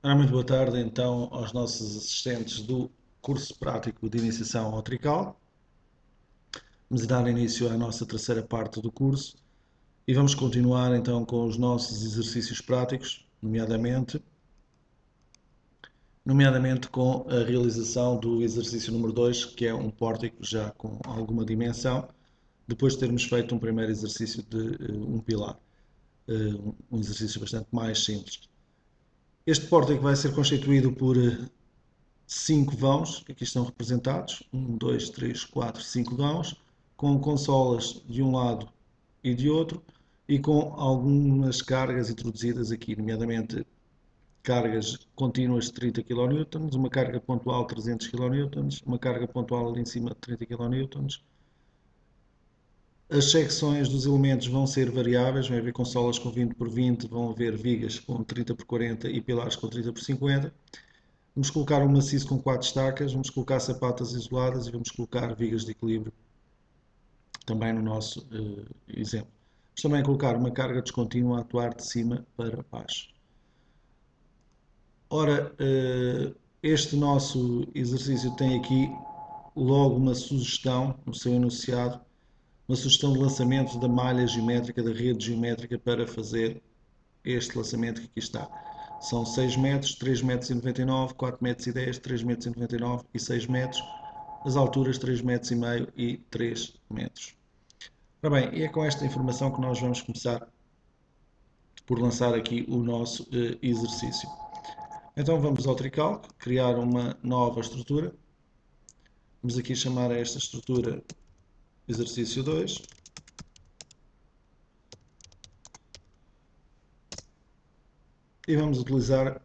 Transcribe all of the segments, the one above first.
Ora, muito boa tarde então aos nossos assistentes do curso prático de iniciação ao trical. Vamos dar início à nossa terceira parte do curso e vamos continuar então com os nossos exercícios práticos, nomeadamente com a realização do exercício número 2, que é um pórtico já com alguma dimensão, depois de termos feito um primeiro exercício de um pilar, um exercício bastante mais simples. Este pórtico vai ser constituído por 5 vãos, que aqui estão representados, 1, 2, 3, 4, 5 vãos, com consolas de um lado e de outro, e com algumas cargas introduzidas aqui, nomeadamente cargas contínuas de 30 kN, uma carga pontual de 300 kN, uma carga pontual ali em cima de 30 kN. As secções dos elementos vão ser variáveis, vai haver consolas com 20 por 20, vão haver vigas com 30 por 40 e pilares com 30 por 50. Vamos colocar um maciço com 4 estacas, vamos colocar sapatas isoladas e vamos colocar vigas de equilíbrio também no nosso exemplo. Vamos também colocar uma carga descontínua a atuar de cima para baixo. Ora, este nosso exercício tem aqui logo uma sugestão no seu enunciado, uma sugestão de lançamento da malha geométrica, da rede geométrica para fazer este lançamento que aqui está. São 6 metros, 3 metros e 99, 4 metros e 10, 3 metros e 99 e 6 metros. As alturas 3 metros e meio e 3 metros. Ora bem, e é com esta informação que nós vamos começar por lançar aqui o nosso exercício. Então vamos ao Tricalc, criar uma nova estrutura. Vamos aqui chamar a esta estrutura exercício 2. E vamos utilizar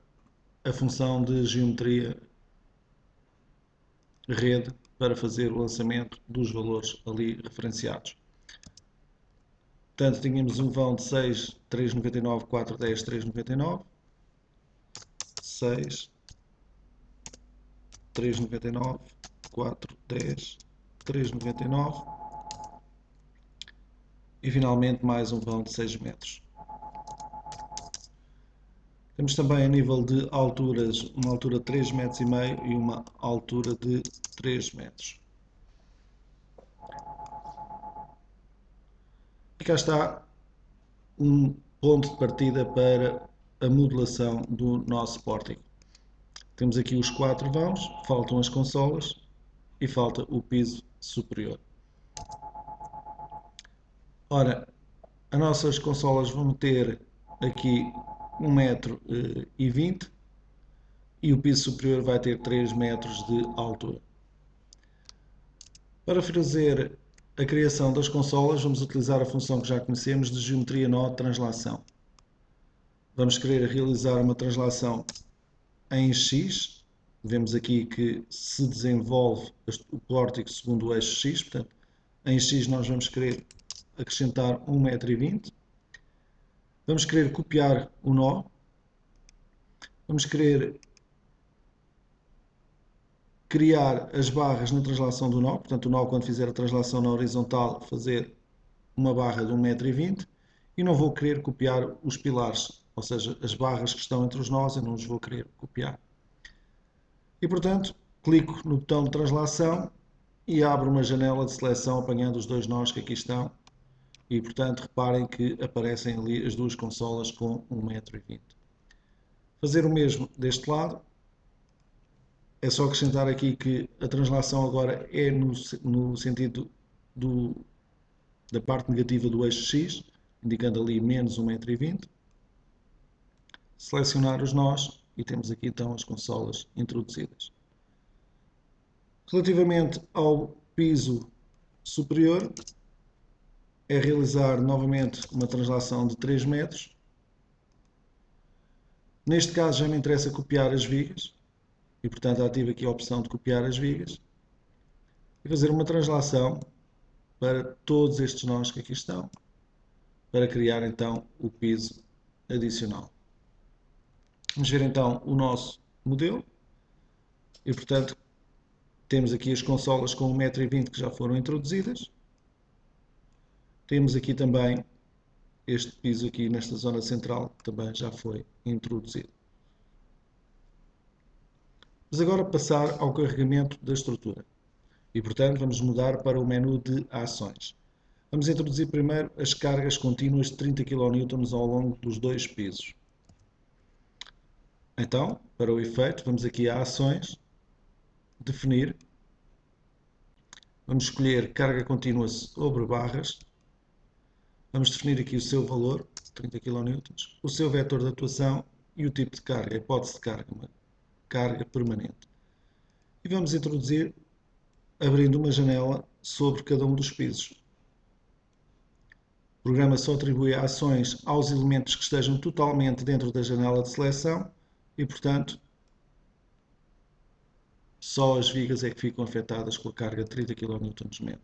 a função de geometria rede para fazer o lançamento dos valores ali referenciados. Portanto, tínhamos um vão de 6, 3,99, 4, 10, 3,99, 6, 3,99, 4, 10, 3,99 e finalmente mais um vão de 6 metros. Temos também a nível de alturas, uma altura de 3,5 metros e uma altura de 3 metros. E cá está um ponto de partida para a modelação do nosso pórtico. Temos aqui os 4 vãos, faltam as consolas e falta o piso superior. Ora, as nossas consolas vão ter aqui 1,20 m e o piso superior vai ter 3 metros de altura. Para fazer a criação das consolas, vamos utilizar a função que já conhecemos de geometria nó de translação. Vamos querer realizar uma translação em X. Vemos aqui que se desenvolve o pórtico segundo o eixo X, portanto, em X nós vamos querer acrescentar 1,20 m. Vamos querer copiar o nó. Vamos querer criar as barras na translação do nó, portanto o nó quando fizer a translação na horizontal fazer uma barra de 1,20 m e não vou querer copiar os pilares, ou seja, as barras que estão entre os nós eu não os vou querer copiar. E portanto clico no botão de translação e abro uma janela de seleção apanhando os dois nós que aqui estão e portanto reparem que aparecem ali as duas consolas com 1,20 m. Fazer o mesmo deste lado. É só acrescentar aqui que a translação agora é no sentido da parte negativa do eixo X, indicando ali menos 1,20 m. Selecionar os nós e temos aqui então as consolas introduzidas. Relativamente ao piso superior, é realizar novamente uma translação de 3 metros. Neste caso já me interessa copiar as vigas. E portanto ativo aqui a opção de copiar as vigas e fazer uma translação para todos estes nós que aqui estão, para criar então o piso adicional. Vamos ver então o nosso modelo e portanto temos aqui as consolas com 1,20 m que já foram introduzidas. Temos aqui também este piso aqui nesta zona central que também já foi introduzido. Vamos agora passar ao carregamento da estrutura. E, portanto, vamos mudar para o menu de ações. Vamos introduzir primeiro as cargas contínuas de 30 kN ao longo dos dois pisos. Então, para o efeito, vamos aqui a ações, definir, vamos escolher carga contínua sobre barras, vamos definir aqui o seu valor, 30 kN, o seu vetor de atuação e o tipo de carga, a hipótese de carga, uma carga permanente. E vamos introduzir, abrindo uma janela sobre cada um dos pisos. O programa só atribui ações aos elementos que estejam totalmente dentro da janela de seleção e, portanto, só as vigas é que ficam afetadas com a carga de 30 kN/m.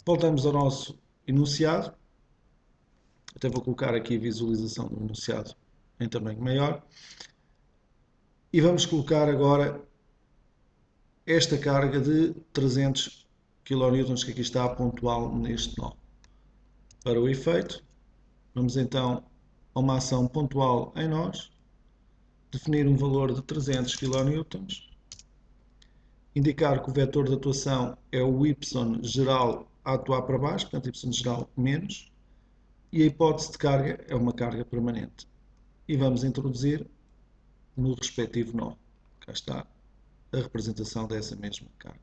Voltamos ao nosso enunciado. Até vou colocar aqui a visualização do enunciado em tamanho maior. E vamos colocar agora esta carga de 300 kN que aqui está pontual neste nó. Para o efeito, vamos então a uma ação pontual em nós, definir um valor de 300 kN, indicar que o vetor de atuação é o y geral a atuar para baixo, portanto y geral menos, e a hipótese de carga é uma carga permanente. E vamos introduzir no respectivo nó. Cá está a representação dessa mesma carga.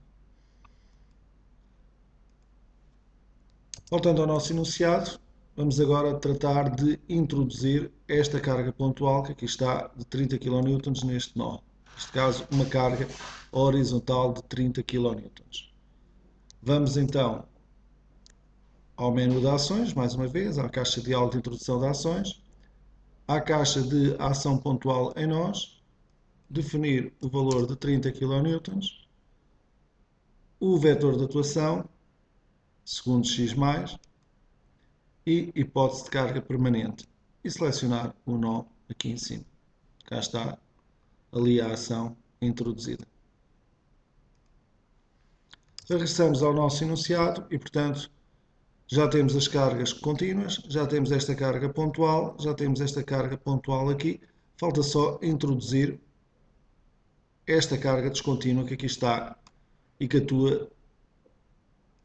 Voltando ao nosso enunciado, vamos agora tratar de introduzir esta carga pontual que aqui está de 30 kN neste nó. Neste caso, uma carga horizontal de 30 kN. Vamos então ao menu de ações, mais uma vez, à caixa de diálogo de introdução de ações, à caixa de ação pontual em nós, definir o valor de 30 kN, o vetor de atuação, segundo x+, e hipótese de carga permanente, e selecionar o nó aqui em cima. Cá está ali a ação introduzida. Regressamos ao nosso enunciado e, portanto, já temos as cargas contínuas, já temos esta carga pontual, já temos esta carga pontual aqui. Falta só introduzir esta carga descontínua que aqui está e que atua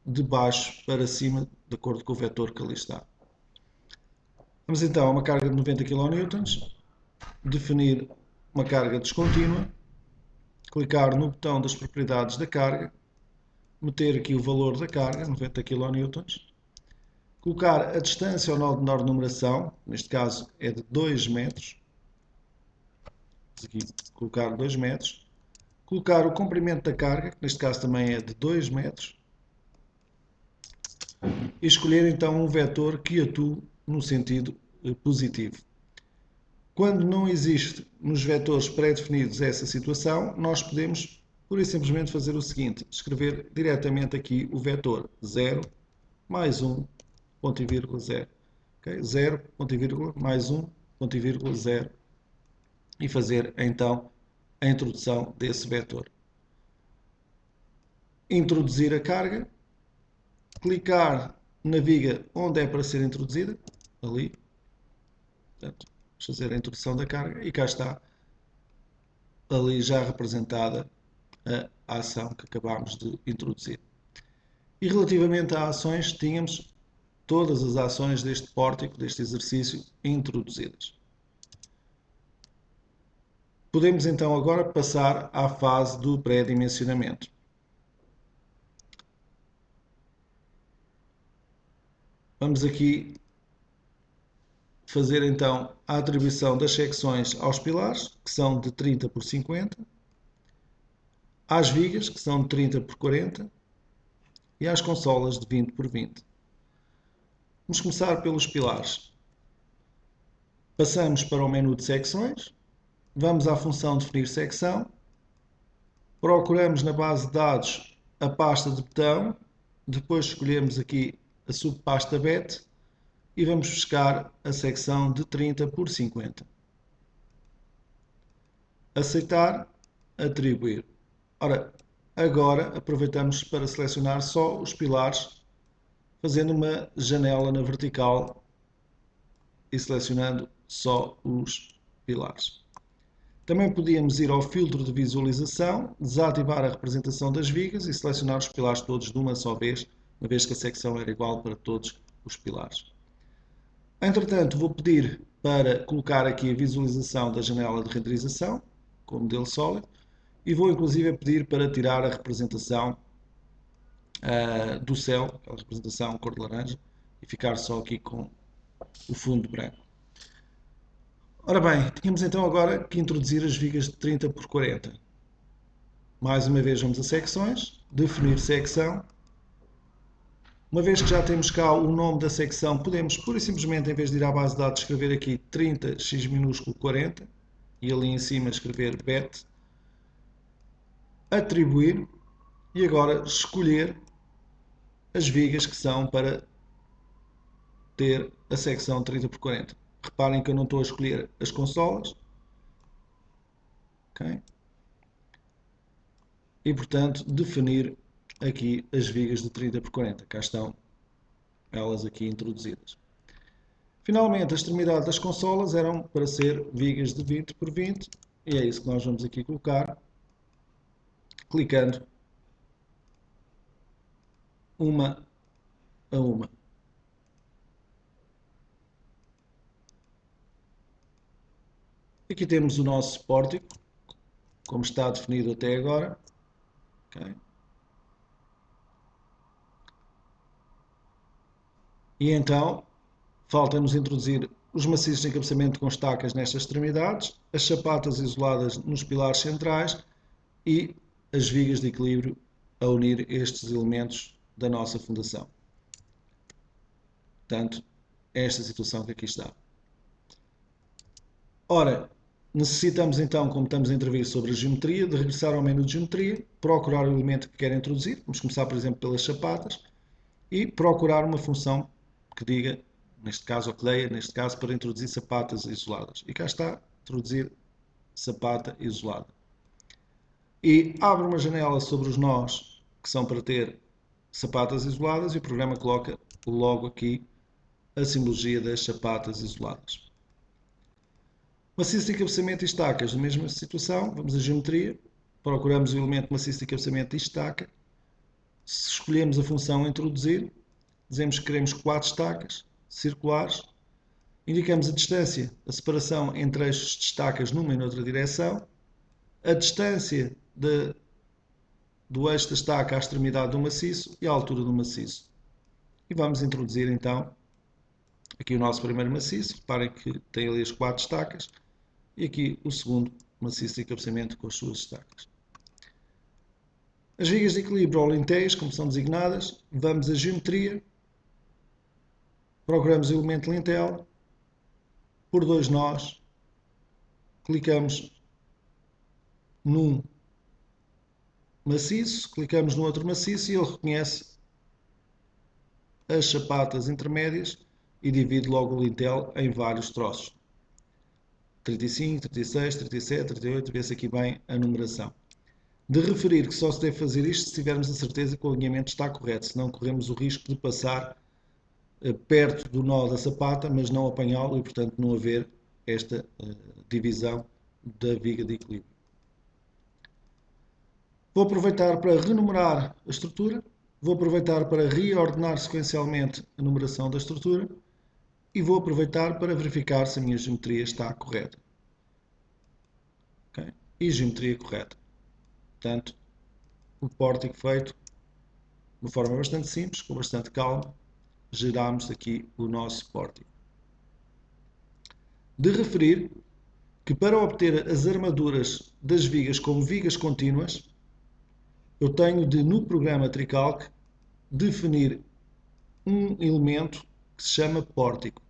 de baixo para cima, de acordo com o vetor que ali está. Vamos então a uma carga de 90 kN, definir uma carga descontínua, clicar no botão das propriedades da carga, meter aqui o valor da carga, 90 kN, colocar a distância ao nó de menor numeração, neste caso é de 2 metros, vamos aqui colocar 2 metros, colocar o comprimento da carga, que neste caso também é de 2 metros, e escolher então um vetor que atue no sentido positivo. Quando não existe nos vetores pré-definidos essa situação, nós podemos pura e simplesmente fazer o seguinte, escrever diretamente aqui o vetor 0 mais 1 ponto e vírgula 0, okay? 0 ponto e vírgula mais 1 ponto e vírgula 0 e fazer então a introdução desse vetor. Introduzir a carga, clicar na viga onde é para ser introduzida, ali, portanto, vamos fazer a introdução da carga e cá está ali já representada a ação que acabámos de introduzir. E relativamente a ações, tínhamos todas as ações deste pórtico, deste exercício, introduzidas. Podemos então agora passar à fase do pré-dimensionamento. Vamos aqui fazer então a atribuição das secções aos pilares, que são de 30 por 50, às vigas, que são de 30 por 40, e às consolas de 20 por 20. Vamos começar pelos pilares. Passamos para o menu de secções, vamos à função definir secção, procuramos na base de dados a pasta de botão, depois escolhemos aqui a subpasta BET e vamos buscar a secção de 30 por 50. Aceitar, atribuir. Ora, agora aproveitamos para selecionar só os pilares, fazendo uma janela na vertical e selecionando só os pilares. Também podíamos ir ao filtro de visualização, desativar a representação das vigas e selecionar os pilares todos de uma só vez, uma vez que a secção era igual para todos os pilares. Entretanto, vou pedir para colocar aqui a visualização da janela de renderização, com o modelo sólido, e vou inclusive pedir para tirar a representação do céu, a representação cor de laranja, e ficar só aqui com o fundo branco. Ora bem, tínhamos então agora que introduzir as vigas de 30 por 40. Mais uma vez vamos a secções, definir secção. Uma vez que já temos cá o nome da secção, podemos pura e simplesmente, em vez de ir à base de dados, escrever aqui 30 x minúsculo 40 e ali em cima escrever bet, atribuir e agora escolher as vigas que são para ter a secção 30 por 40. Reparem que eu não estou a escolher as consolas. Okay? E, portanto, definir aqui as vigas de 30 por 40. Cá estão elas aqui introduzidas. Finalmente, a extremidade das consolas eram para ser vigas de 20 por 20. E é isso que nós vamos aqui colocar. Clicando uma a uma. Aqui temos o nosso pórtico, como está definido até agora. Okay. E então, falta-nos introduzir os maciços de encabeçamento com estacas nestas extremidades, as sapatas isoladas nos pilares centrais e as vigas de equilíbrio a unir estes elementos da nossa fundação. Portanto, esta situação que aqui está. Ora, necessitamos então, como estamos a intervir sobre a geometria, de regressar ao menu de geometria, procurar o elemento que quer introduzir, vamos começar por exemplo pelas sapatas, e procurar uma função que diga, neste caso, ou que leia, neste caso, para introduzir sapatas isoladas. E cá está, introduzir sapata isolada. E abre uma janela sobre os nós que são para ter sapatas isoladas e o programa coloca logo aqui a simbologia das sapatas isoladas. Maciço de encabeçamento e estacas, na mesma situação, vamos à geometria, procuramos o elemento maciço de encabeçamento e estaca, escolhemos a função introduzir, dizemos que queremos 4 estacas circulares, indicamos a distância, a separação entre eixos de estacas numa e noutra direção, a distância do eixo da estaca à extremidade do maciço e a altura do maciço. E vamos introduzir então aqui o nosso primeiro maciço, reparem que tem ali as 4 estacas, e aqui o segundo maciço de encabeçamento com as suas estacas. As vigas de equilíbrio ou lintéis, como são designadas, vamos à geometria, procuramos o elemento lintel, por 2 nós, clicamos num maciço, clicamos no outro maciço e ele reconhece as sapatas intermédias e divide logo o lintel em vários troços. 35, 36, 37, 38, vê-se aqui bem a numeração. De referir que só se deve fazer isto se tivermos a certeza que o alinhamento está correto, senão corremos o risco de passar perto do nó da sapata, mas não apanhá-lo e, portanto, não haver esta divisão da viga de equilíbrio. Vou aproveitar para renumerar a estrutura, vou aproveitar para reordenar sequencialmente a numeração da estrutura e vou aproveitar para verificar se a minha geometria está correta. Okay? E geometria correta. Portanto, o pórtico feito de uma forma bastante simples, com bastante calma, geramos aqui o nosso pórtico. De referir que para obter as armaduras das vigas como vigas contínuas, eu tenho de, no programa Tricalc, definir um elemento que se chama pórtico.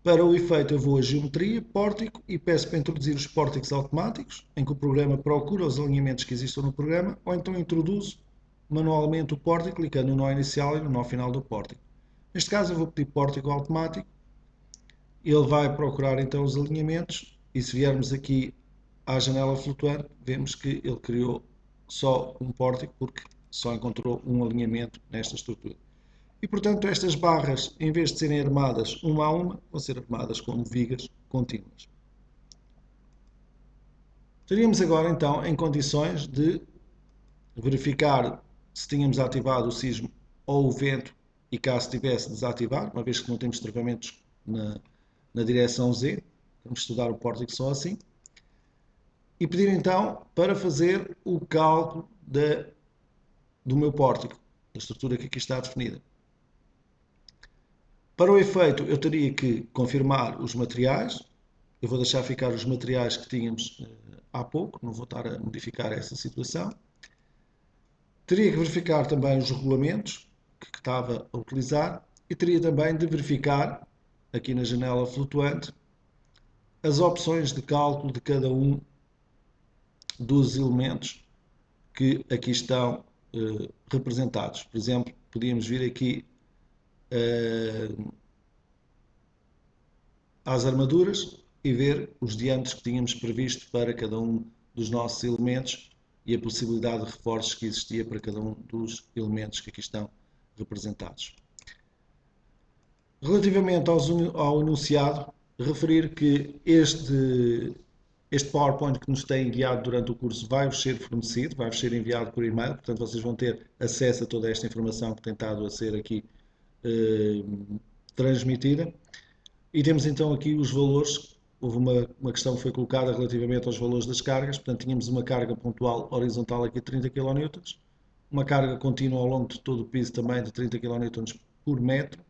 Para o efeito eu vou a geometria, pórtico, e peço para introduzir os pórticos automáticos, em que o programa procura os alinhamentos que existam no programa, ou então introduzo manualmente o pórtico, clicando no nó inicial e no nó final do pórtico. Neste caso eu vou pedir pórtico automático, ele vai procurar então os alinhamentos, e se viermos aqui à janela flutuante, vemos que ele criou só um pórtico, porque só encontrou um alinhamento nesta estrutura. E, portanto, estas barras, em vez de serem armadas uma a uma, vão ser armadas como vigas contínuas. Estaríamos agora então em condições de verificar se tínhamos ativado o sismo ou o vento e caso tivesse desativar, uma vez que não temos travamentos na direção Z, vamos estudar o pórtico só assim, e pedir então para fazer o cálculo do meu pórtico, da estrutura que aqui está definida. Para o efeito, eu teria que confirmar os materiais. Eu vou deixar ficar os materiais que tínhamos há pouco, não vou estar a modificar essa situação. Teria que verificar também os regulamentos que estava a utilizar e teria também de verificar, aqui na janela flutuante, as opções de cálculo de cada um dos elementos que aqui estão representados. Por exemplo, podíamos vir aqui às armaduras e ver os diâmetros que tínhamos previsto para cada um dos nossos elementos e a possibilidade de reforços que existia para cada um dos elementos que aqui estão representados. Relativamente ao enunciado, referir que este PowerPoint que nos tem enviado durante o curso vai-vos ser fornecido, vai-vos ser enviado por e-mail, portanto vocês vão ter acesso a toda esta informação que tem estado a ser aqui transmitida. E temos então aqui os valores. Houve uma questão que foi colocada relativamente aos valores das cargas. Portanto, tínhamos uma carga pontual horizontal aqui de 30 kN, uma carga contínua ao longo de todo o piso também de 30 kN por metro.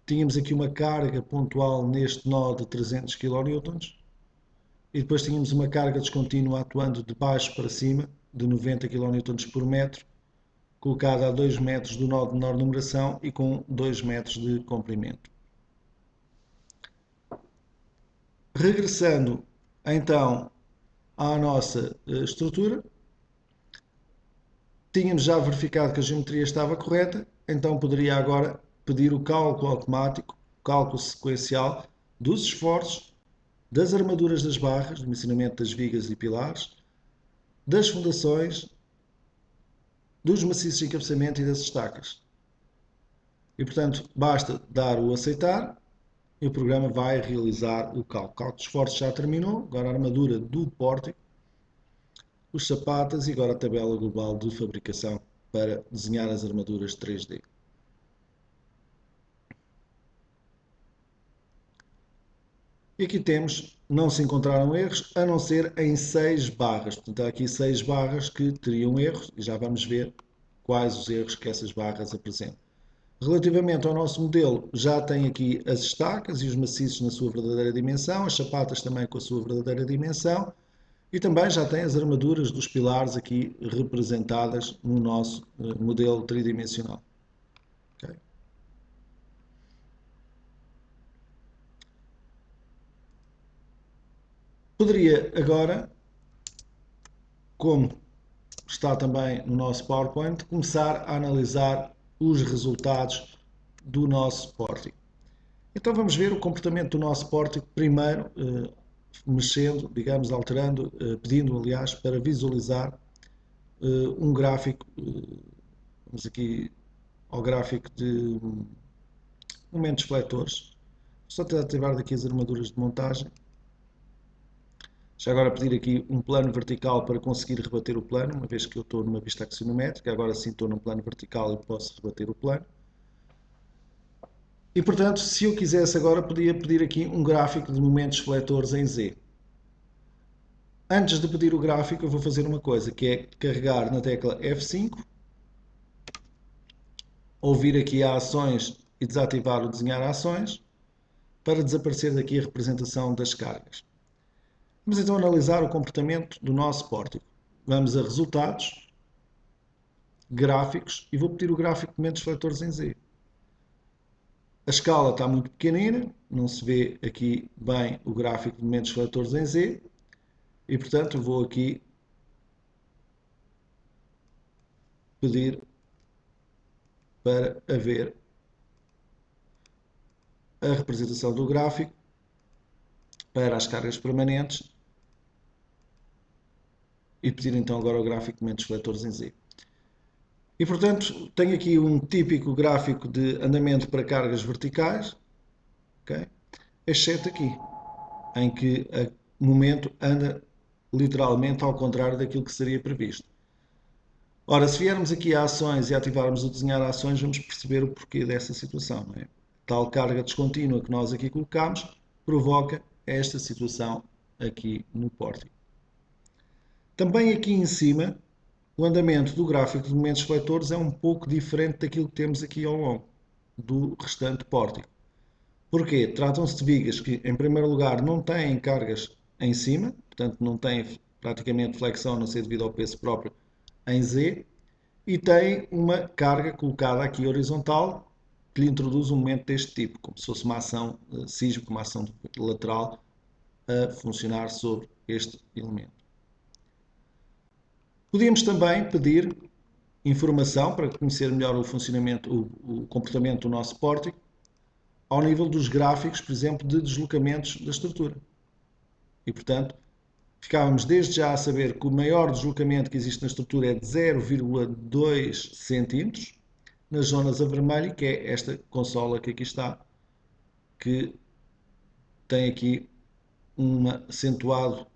Tínhamos aqui uma carga pontual neste nó de 300 kN e depois tínhamos uma carga descontínua atuando de baixo para cima de 90 kN por metro, colocada a 2 metros do nó de menor numeração e com 2 metros de comprimento. Regressando então à nossa estrutura, tínhamos já verificado que a geometria estava correta, então poderia agora pedir o cálculo automático, o cálculo sequencial dos esforços, das armaduras das barras, do ensinamento das vigas e pilares, das fundações, dos maciços de encabeçamento e das estacas. E portanto basta dar o aceitar e o programa vai realizar o cálculo. O cálculo de esforços já terminou, agora a armadura do pórtico, os sapatos e agora a tabela global de fabricação para desenhar as armaduras 3D. E aqui temos, não se encontraram erros, a não ser em 6 barras. Portanto, há aqui 6 barras que teriam erros e já vamos ver quais os erros que essas barras apresentam. Relativamente ao nosso modelo, já tem aqui as estacas e os maciços na sua verdadeira dimensão, as sapatas também com a sua verdadeira dimensão e também já tem as armaduras dos pilares aqui representadas no nosso modelo tridimensional. Okay. Poderia agora, como está também no nosso PowerPoint, começar a analisar os resultados do nosso pórtico. Então vamos ver o comportamento do nosso pórtico primeiro, mexendo, digamos, alterando, pedindo aliás para visualizar um gráfico, vamos aqui ao gráfico de momentos fletores. Só ativar daqui as armaduras de montagem. Já agora pedir aqui um plano vertical para conseguir rebater o plano, uma vez que eu estou numa vista axonométrica, agora sim estou num plano vertical e posso rebater o plano. E portanto, se eu quisesse agora, podia pedir aqui um gráfico de momentos fletores em Z. Antes de pedir o gráfico, eu vou fazer uma coisa, que é carregar na tecla F5, ouvir aqui a ações e desativar o desenhar ações, para desaparecer daqui a representação das cargas. Vamos então analisar o comportamento do nosso pórtico. Vamos a resultados, gráficos, e vou pedir o gráfico de momentos fletores em Z. A escala está muito pequenina, não se vê aqui bem o gráfico de momentos fletores em Z, e portanto vou aqui pedir para haver a representação do gráfico para as cargas permanentes e pedir então agora o gráfico de momentos fletores em Z. E portanto tenho aqui um típico gráfico de andamento para cargas verticais, okay? Exceto aqui, em que o momento anda literalmente ao contrário daquilo que seria previsto. Ora, se viermos aqui a ações e ativarmos o desenhar ações, vamos perceber o porquê dessa situação. Não é? Tal carga descontínua que nós aqui colocamos provoca esta situação aqui no pórtico. Também aqui em cima, o andamento do gráfico de momentos fletores é um pouco diferente daquilo que temos aqui ao longo do restante pórtico. Porquê? Tratam-se de vigas que, em primeiro lugar, não têm cargas em cima, portanto não têm praticamente flexão, a não ser devido ao peso próprio em Z, e têm uma carga colocada aqui horizontal que lhe introduz um momento deste tipo, como se fosse uma ação sísmica, uma ação lateral a funcionar sobre este elemento. Podíamos também pedir informação para conhecer melhor o funcionamento, o comportamento do nosso pórtico, ao nível dos gráficos, por exemplo, de deslocamentos da estrutura. E, portanto, ficávamos desde já a saber que o maior deslocamento que existe na estrutura é de 0,2 cm, nas zonas a vermelho, que é esta consola que aqui está, que tem aqui um acentuado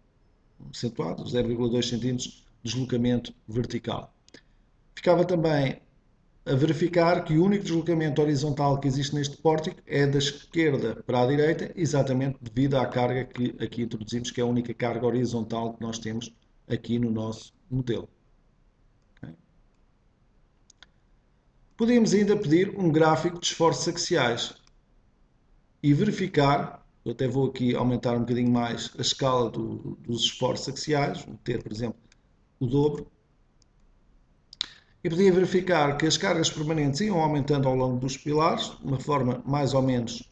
0,2 cm de deslocamento vertical. Ficava também a verificar que o único deslocamento horizontal que existe neste pórtico é da esquerda para a direita, exatamente devido à carga que aqui introduzimos, que é a única carga horizontal que nós temos aqui no nosso modelo. Okay? Podemos ainda pedir um gráfico de esforços axiais e verificar, eu até vou aqui aumentar um bocadinho mais a escala dos esforços axiais, vou ter, por exemplo, o dobro, e podia verificar que as cargas permanentes iam aumentando ao longo dos pilares, de uma forma mais ou menos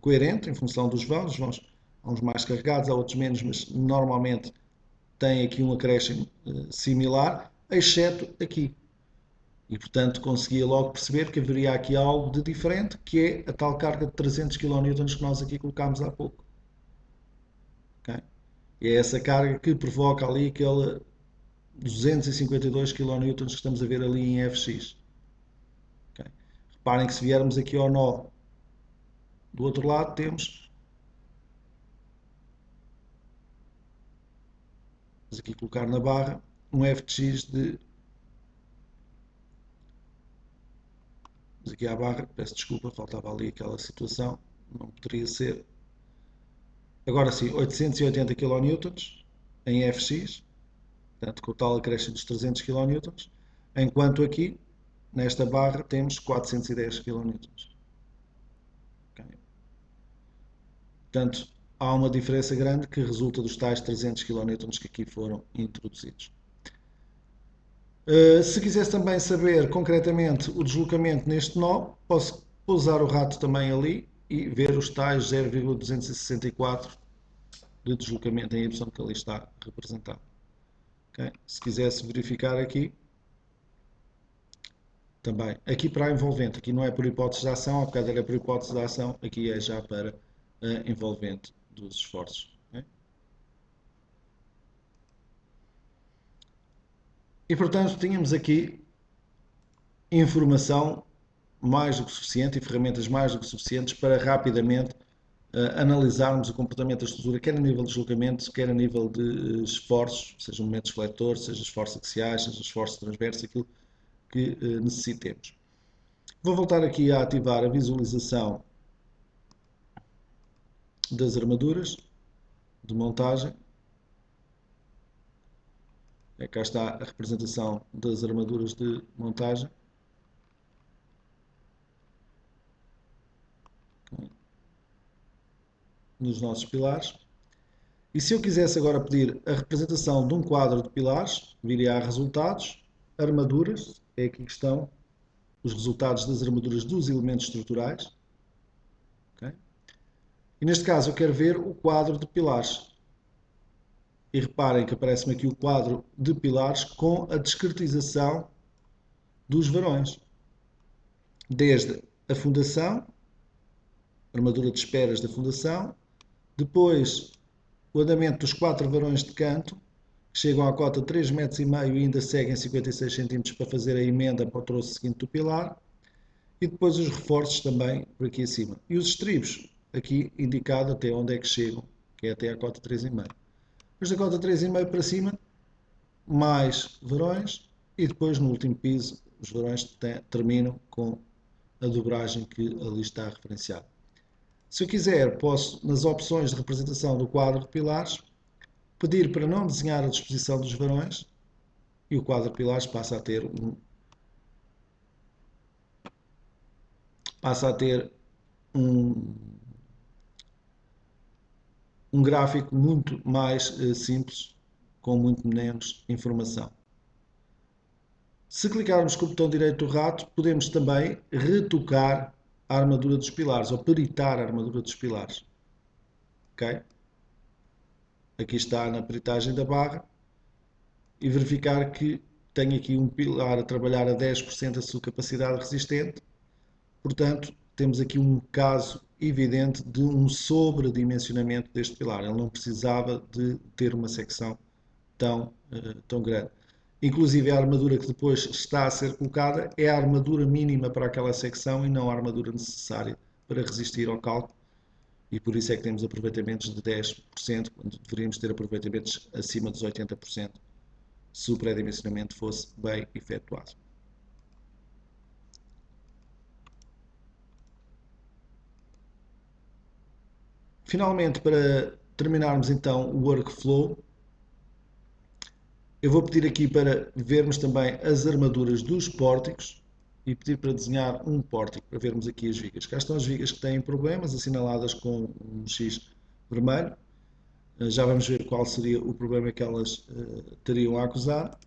coerente, em função dos vãos. Há uns mais carregados, há outros menos, mas normalmente tem aqui um acréscimo similar, exceto aqui. E, portanto, conseguia logo perceber que haveria aqui algo de diferente, que é a tal carga de 300 kN que nós aqui colocámos há pouco. Okay? E é essa carga que provoca ali aquele 252 kN que estamos a ver ali em Fx. Okay? Reparem que se viermos aqui ao nó do outro lado, temos, vamos aqui colocar na barra, um Fx de, vamos aqui à barra, peço desculpa, faltava ali aquela situação, não poderia ser, agora sim, 880 kN em Fx, portanto, com o tal acréscimo dos 300 kN, enquanto aqui, nesta barra, temos 410 kN. Okay. Portanto, há uma diferença grande que resulta dos tais 300 kN que aqui foram introduzidos. Se quisesse também saber concretamente o deslocamento neste nó, posso pousar o rato também ali e ver os tais 0,264 de deslocamento em Y que ali está representado. Okay? Se quisesse verificar aqui, também, aqui para a envolvente, aqui não é por hipótese de ação, há bocado era por hipótese de ação, aqui é já para a envolvente dos esforços. Okay? E portanto tínhamos aqui informação mais do que suficiente e ferramentas mais do que suficientes para rapidamente analisarmos o comportamento da estrutura, quer a nível de deslocamento, quer a nível de esforços, seja momentos fletores, seja esforços axiais, seja esforços transversos, aquilo que necessitemos. Vou voltar aqui a ativar a visualização das armaduras de montagem. Cá está a representação das armaduras de montagem. Nos nossos pilares. E se eu quisesse agora pedir a representação de um quadro de pilares, viria a resultados, armaduras, é aqui que estão os resultados das armaduras dos elementos estruturais. Okay? E neste caso eu quero ver o quadro de pilares. E reparem que aparece-me aqui o quadro de pilares com a discretização dos varões. Desde a fundação, armadura de esperas da fundação, depois o andamento dos 4 varões de canto, que chegam à cota de 3,5 metros e ainda seguem 56 cm para fazer a emenda para o troço seguinte do pilar, e depois os reforços também por aqui acima. E os estribos, aqui indicado até onde é que chegam, que é até à cota 3,5. Depois da cota 3,5 para cima, mais varões e depois no último piso os varões terminam com a dobragem que ali está referenciada. Se eu quiser, posso, nas opções de representação do quadro de pilares, pedir para não desenhar a disposição dos varões e o quadro de pilares passa a ter um, um gráfico muito mais simples, com muito menos informação. Se clicarmos com o botão direito do rato, podemos também retocar a armadura dos pilares, ou peritar a armadura dos pilares. Ok? Aqui está na peritagem da barra e verificar que tenho aqui um pilar a trabalhar a 10% da sua capacidade resistente. Portanto, temos aqui um caso evidente de um sobredimensionamento deste pilar. Ele não precisava de ter uma secção tão grande. Inclusive a armadura que depois está a ser colocada é a armadura mínima para aquela secção e não a armadura necessária para resistir ao cálculo, e por isso é que temos aproveitamentos de 10%, quando deveríamos ter aproveitamentos acima dos 80%, se o pré-dimensionamento fosse bem efetuado. Finalmente, para terminarmos então o workflow, eu vou pedir aqui para vermos também as armaduras dos pórticos e pedir para desenhar um pórtico, para vermos aqui as vigas. Cá estão as vigas que têm problemas, assinaladas com um X vermelho. Já vamos ver qual seria o problema que elas teriam a acusar.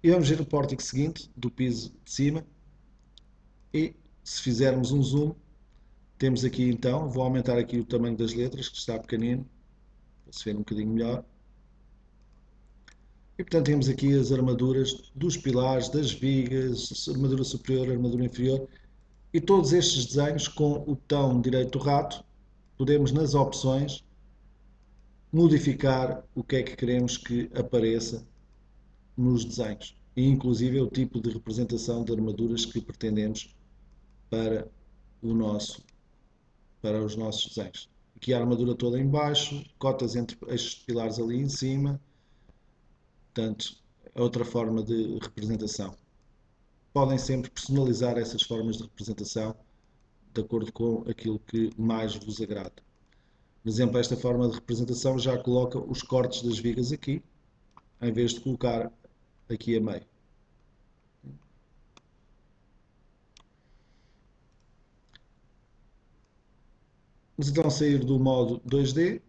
E vamos ver o pórtico seguinte, do piso de cima. E se fizermos um zoom, temos aqui então, vou aumentar aqui o tamanho das letras, que está pequenino, para se ver um bocadinho melhor. E portanto temos aqui as armaduras dos pilares, das vigas, armadura superior, armadura inferior, e todos estes desenhos com o botão direito do rato, podemos nas opções modificar o que é que queremos que apareça nos desenhos, e inclusive o tipo de representação de armaduras que pretendemos para os nossos desenhos. Aqui a armadura toda em baixo, cotas entre estes pilares ali em cima. Portanto, é outra forma de representação. Podem sempre personalizar essas formas de representação de acordo com aquilo que mais vos agrada. Por exemplo, esta forma de representação já coloca os cortes das vigas aqui, em vez de colocar aqui a meio. Vamos então sair do modo 2D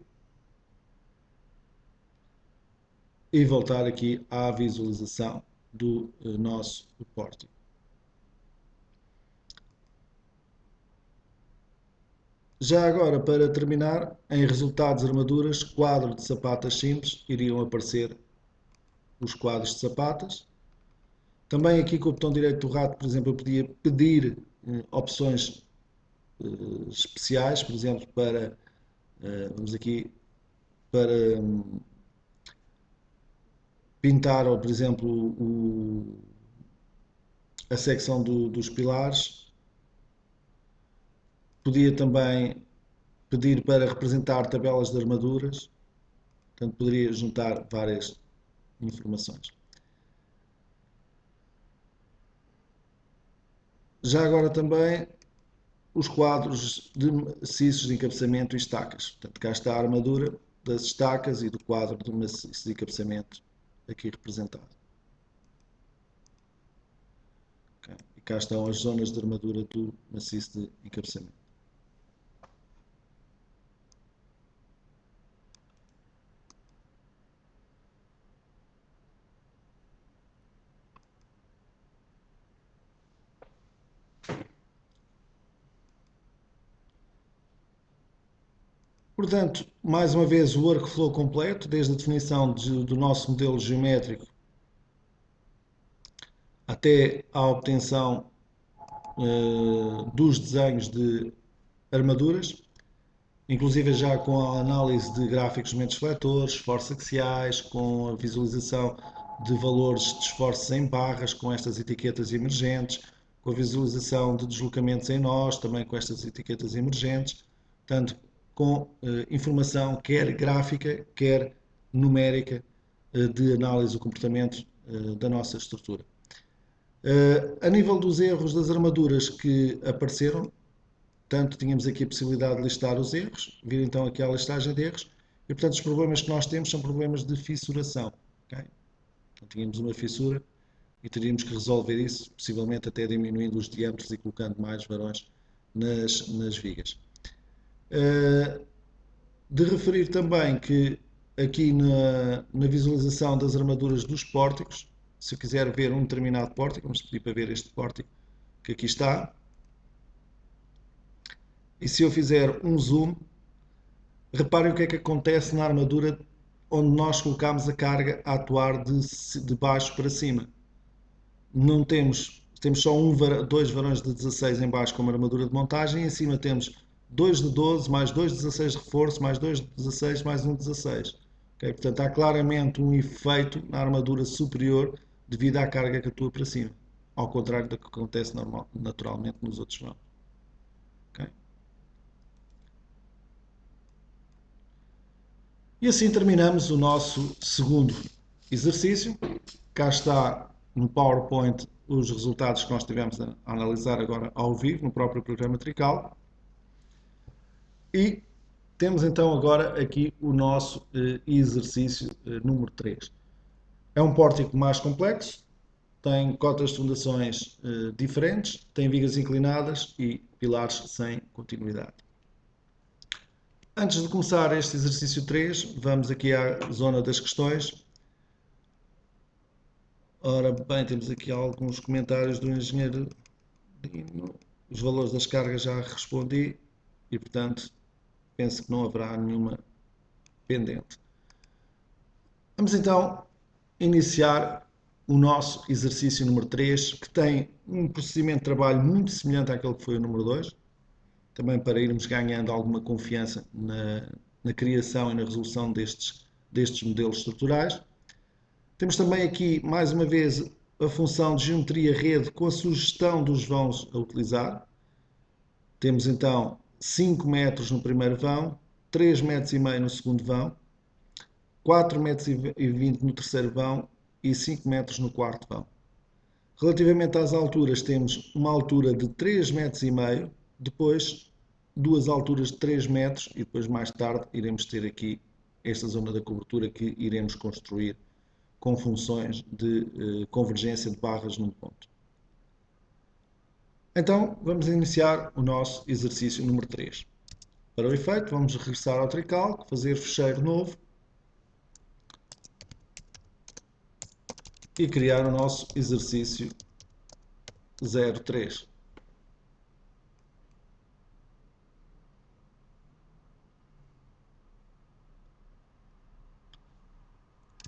e voltar aqui à visualização do nosso pórtico. Já agora, para terminar, em resultados armaduras, quadro de sapatas simples, iriam aparecer os quadros de sapatas. Também aqui com o botão direito do rato, por exemplo, eu podia pedir opções especiais, por exemplo, vamos aqui, para pintar, ou por exemplo, a secção dos pilares. Podia também pedir para representar tabelas de armaduras, portanto poderia juntar várias informações. Já agora também os quadros de maciços de encabeçamento e estacas. Portanto, cá está a armadura das estacas e do quadro de maciço de encabeçamento aqui representado. Okay. E cá estão as zonas de armadura do maciço de encabeçamento. Portanto, mais uma vez o workflow completo, desde a definição do nosso modelo geométrico até à obtenção dos desenhos de armaduras, inclusive já com a análise de gráficos de momentos fletores, esforços axiais, com a visualização de valores de esforços em barras, com estas etiquetas emergentes, com a visualização de deslocamentos em nós, também com estas etiquetas emergentes, portanto, com informação quer gráfica, quer numérica de análise do comportamento da nossa estrutura. A nível dos erros das armaduras que apareceram, tanto tínhamos aqui a possibilidade de listar os erros, vir então aqui à listagem de erros, e portanto os problemas que nós temos são problemas de fissuração. Okay? Então, tínhamos uma fissura e teríamos que resolver isso, possivelmente até diminuindo os diâmetros e colocando mais varões nas vigas. De referir também que aqui na visualização das armaduras dos pórticos, se eu quiser ver um determinado pórtico, vamos pedir para ver este pórtico que aqui está, e se eu fizer um zoom, reparem o que é que acontece na armadura onde nós colocamos a carga a atuar de baixo para cima. Não temos só dois varões de 16 em baixo como armadura de montagem, e em cima temos 2 de 12, mais 2 de 16 de reforço, mais 2 de 16, mais 1 de 16. Okay? Portanto, há claramente um efeito na armadura superior devido à carga que atua para cima, ao contrário do que acontece naturalmente nos outros vãos. Okay? E assim terminamos o nosso segundo exercício. Cá está no PowerPoint os resultados que nós tivemos a analisar agora ao vivo no próprio programa Trical. E temos então agora aqui o nosso exercício número 3. É um pórtico mais complexo, tem cotas de fundações diferentes, tem vigas inclinadas e pilares sem continuidade. Antes de começar este exercício 3, vamos aqui à zona das questões. Ora bem, temos aqui alguns comentários do engenheiro Dino. Os valores das cargas já respondi e, portanto, penso que não haverá nenhuma pendente. Vamos então iniciar o nosso exercício número 3, que tem um procedimento de trabalho muito semelhante àquele que foi o número 2, também para irmos ganhando alguma confiança na criação e na resolução destes modelos estruturais. Temos também aqui, mais uma vez, a função de geometria rede com a sugestão dos vãos a utilizar. Temos então 5 metros no primeiro vão, 3,5 metros no segundo vão, 4,20 metros no terceiro vão e 5 metros no quarto vão. Relativamente às alturas, temos uma altura de 3,5 metros, depois duas alturas de 3 metros e depois mais tarde iremos ter aqui esta zona da cobertura que iremos construir com funções de convergência de barras num ponto. Então, vamos iniciar o nosso exercício número 3. Para o efeito, vamos regressar ao Trical, fazer fecheiro novo e criar o nosso exercício 03.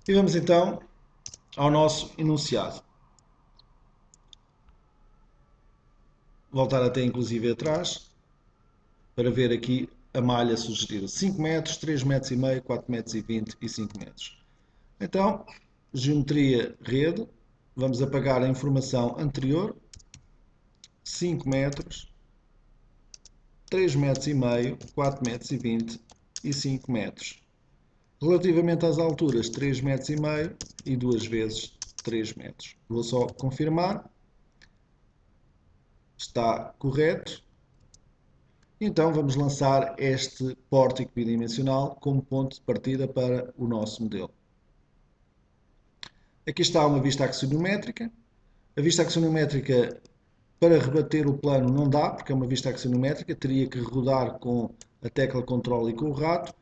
E vamos então ao nosso enunciado. Voltar até inclusive atrás para ver aqui a malha sugerida. 5 metros, 3,5 metros, 4,20 metros e 5 metros. Então, geometria rede, vamos apagar a informação anterior. 5 metros, 3,5 metros, 4,20 metros e 5 metros. Relativamente às alturas, 3,5 metros e 2 vezes 3 metros. Vou só confirmar. Está correto. Então vamos lançar este pórtico bidimensional como ponto de partida para o nosso modelo. Aqui está uma vista axonométrica. A vista axonométrica para rebater o plano não dá, porque é uma vista axonométrica, teria que rodar com a tecla Ctrl e com o rato.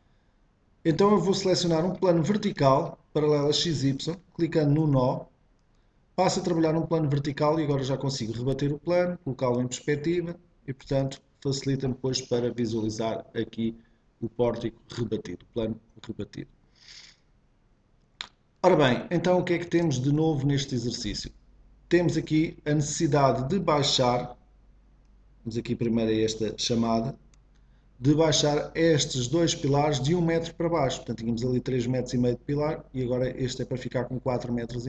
Então eu vou selecionar um plano vertical, paralelo a XY, clicando no nó, passo a trabalhar num plano vertical e agora já consigo rebater o plano, colocá-lo em perspectiva e, portanto, facilita-me depois para visualizar aqui o pórtico rebatido, o plano rebatido. Ora bem, então o que é que temos de novo neste exercício? Temos aqui a necessidade de baixar, vamos aqui primeiro a esta chamada, de baixar estes dois pilares de 1 metro para baixo. Portanto, tínhamos ali 3,5 metros de pilar e agora este é para ficar com 4,5 metros.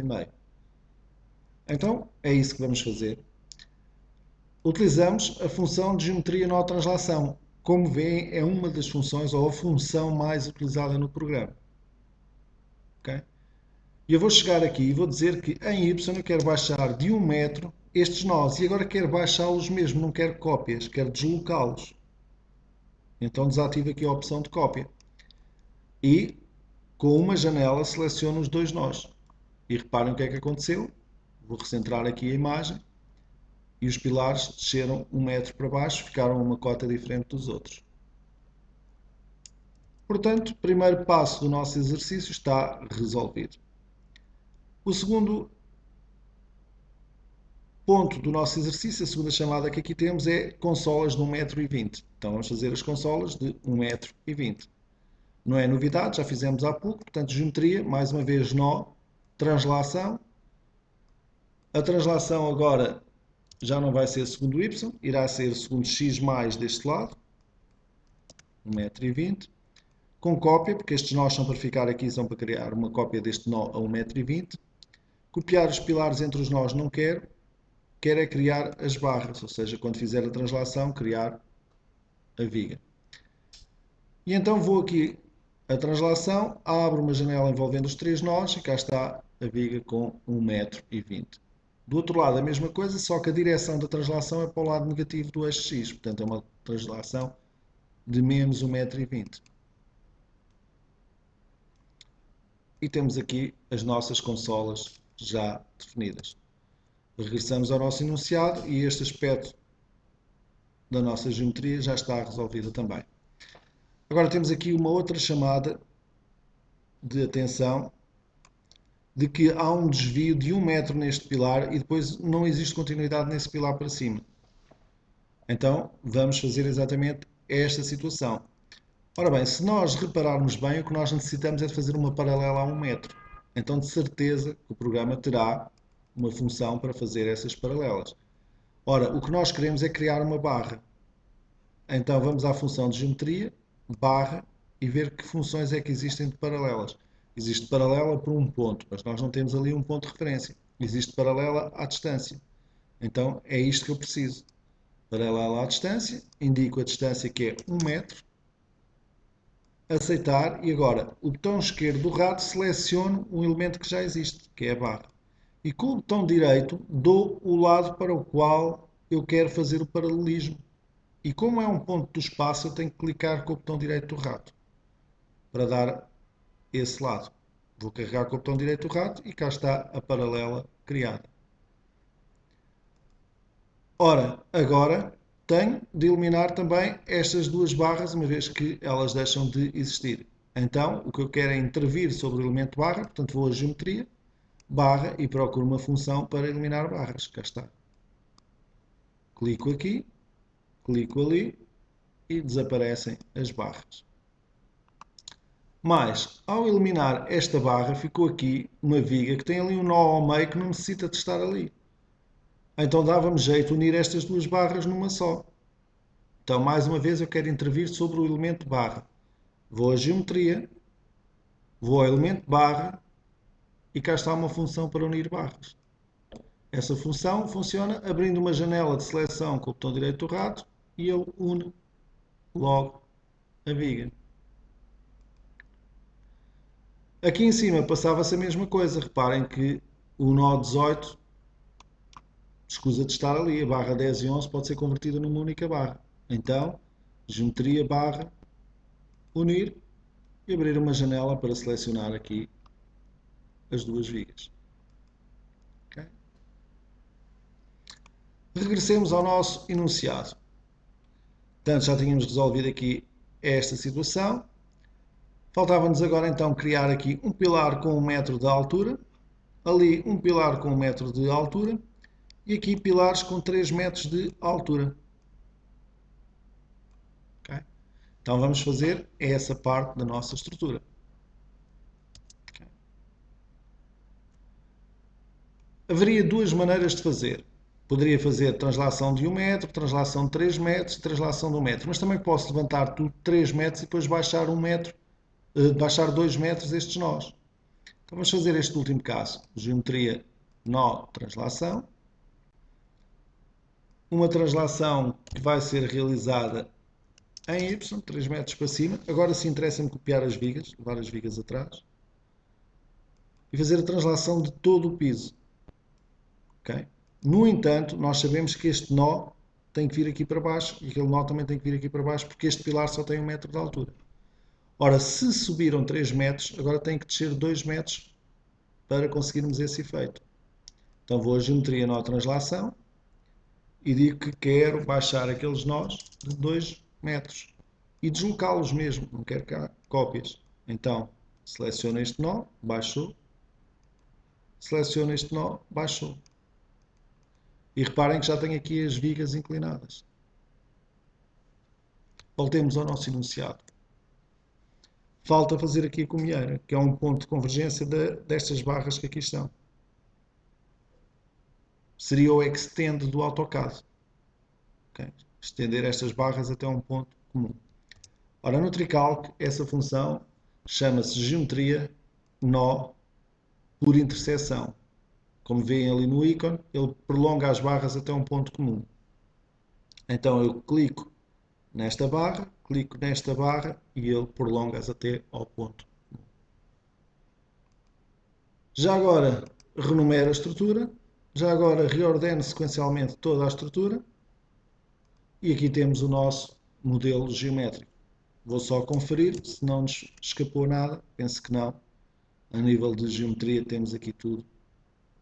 Então, é isso que vamos fazer. Utilizamos a função de geometria nó translação. Como veem, é uma das funções ou a função mais utilizada no programa. ok? E eu vou chegar aqui e vou dizer que em Y eu quero baixar de 1 metro estes nós e agora quero baixá-los mesmo, não quero cópias, quero deslocá-los. Então desativo aqui a opção de cópia e com uma janela seleciono os dois nós. E reparem o que é que aconteceu. Vou recentrar aqui a imagem e os pilares desceram 1 metro para baixo, ficaram uma cota diferente dos outros. Portanto, o primeiro passo do nosso exercício está resolvido. O segundo ponto do nosso exercício, a segunda chamada que aqui temos é consolas de 1,20 m. Então vamos fazer as consolas de 1,20 m. Não é novidade, já fizemos há pouco, portanto geometria, mais uma vez nó, translação. A translação agora já não vai ser segundo y, irá ser segundo x mais deste lado, 1,20 m. Com cópia, porque estes nós são para ficar aqui, são para criar uma cópia deste nó a 1,20 m. Copiar os pilares entre os nós não quero, quero é criar as barras, ou seja, quando fizer a translação, criar a viga. E então vou aqui a translação, abro uma janela envolvendo os três nós e cá está a viga com 1,20 m. Do outro lado a mesma coisa, só que a direção da translação é para o lado negativo do eixo X, portanto é uma translação de menos 1,20 m. E temos aqui as nossas consolas já definidas. Regressamos ao nosso enunciado e este aspecto da nossa geometria já está resolvido também. Agora temos aqui uma outra chamada de atenção de que há um desvio de 1 metro neste pilar e depois não existe continuidade nesse pilar para cima. Então vamos fazer exatamente esta situação. Ora bem, se nós repararmos bem, o que nós necessitamos é de fazer uma paralela a 1 metro. Então de certeza que o programa terá uma função para fazer essas paralelas. Ora, o que nós queremos é criar uma barra. Então vamos à função de geometria, barra, e ver que funções é que existem de paralelas. Existe paralela por um ponto, mas nós não temos ali um ponto de referência. Existe paralela à distância. Então é isto que eu preciso. Paralela à distância, indico a distância que é 1 metro, aceitar, e agora o botão esquerdo do rato seleciono um elemento que já existe, que é a barra. E com o botão direito dou o lado para o qual eu quero fazer o paralelismo. E como é um ponto do espaço, eu tenho que clicar com o botão direito do rato para dar esse lado. Vou carregar com o botão direito do rato e cá está a paralela criada. Ora, agora tenho de eliminar também estas duas barras, uma vez que elas deixam de existir. Então, o que eu quero é intervir sobre o elemento barra, portanto vou a geometria, barra e procuro uma função para eliminar barras. Cá está. Clico aqui, clico ali e desaparecem as barras. Mas, ao eliminar esta barra, ficou aqui uma viga que tem ali um nó ao meio que não necessita de estar ali. Então dava-me jeito de unir estas duas barras numa só. Então, mais uma vez, eu quero intervir sobre o elemento barra. Vou à geometria, vou ao elemento barra e cá está uma função para unir barras. Essa função funciona abrindo uma janela de seleção com o botão direito do rato e ele une logo a viga. Aqui em cima passava-se a mesma coisa. Reparem que o nó 18 escusa de estar ali. A barra 10 e 11 pode ser convertida numa única barra. Então, geometria barra, unir e abrir uma janela para selecionar aqui as duas vigas. Okay? Regressemos ao nosso enunciado. Portanto, já tínhamos resolvido aqui esta situação. Faltava-nos agora então criar aqui um pilar com 1 metro de altura, ali um pilar com 1 metro de altura e aqui pilares com 3 metros de altura. Okay? Então vamos fazer essa parte da nossa estrutura. Okay? Haveria duas maneiras de fazer. Poderia fazer translação de 1 metro, translação de 3 metros e translação de 1 metro, mas também posso levantar tudo 3 metros e depois baixar 1 metro, baixar 2 metros estes nós. Então vamos fazer este último caso. Geometria, nó, translação. Uma translação que vai ser realizada em Y, 3 metros para cima. Agora sim interessa-me copiar as vigas, levar as vigas atrás. e fazer a translação de todo o piso. Okay? No entanto, nós sabemos que este nó tem que vir aqui para baixo e aquele nó também tem que vir aqui para baixo porque este pilar só tem 1 metro de altura. Ora, se subiram 3 metros, agora tem que descer 2 metros para conseguirmos esse efeito. Então vou a geometria nó translação e digo que quero baixar aqueles nós de 2 metros e deslocá-los mesmo, não quero cá cópias. Então seleciono este nó, baixou, seleciono este nó, baixou. E reparem que já tenho aqui as vigas inclinadas. Voltemos ao nosso enunciado. Falta fazer aqui a cumieira, que é um ponto de convergência destas barras que aqui estão. Seria o extend do AutoCAD. Okay? Estender estas barras até um ponto comum. Ora, no Tricalc, essa função chama-se geometria nó por interseção. Como veem ali no ícone, ele prolonga as barras até um ponto comum. Então eu clico nesta barra e ele prolonga-as até ao ponto comum. Já agora renumero a estrutura, já agora reordeno sequencialmente toda a estrutura e aqui temos o nosso modelo geométrico. Vou só conferir se não nos escapou nada, penso que não. A nível de geometria temos aqui tudo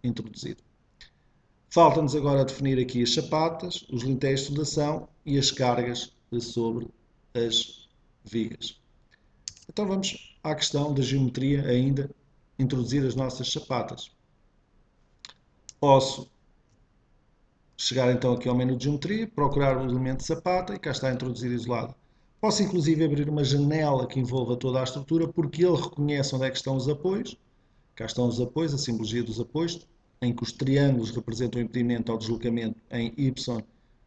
introduzido. Falta-nos agora definir aqui as chapatas, os lintéis de fundação e as cargas sobre as vigas. Então vamos à questão da geometria ainda, introduzir as nossas chapatas. Posso chegar então aqui ao menu de geometria, procurar o elemento de sapata e cá está introduzir isolado. Posso inclusive abrir uma janela que envolva toda a estrutura porque ele reconhece onde é que estão os apoios. Cá estão os apoios, a simbologia dos apoios, em que os triângulos representam o impedimento ao deslocamento em Y,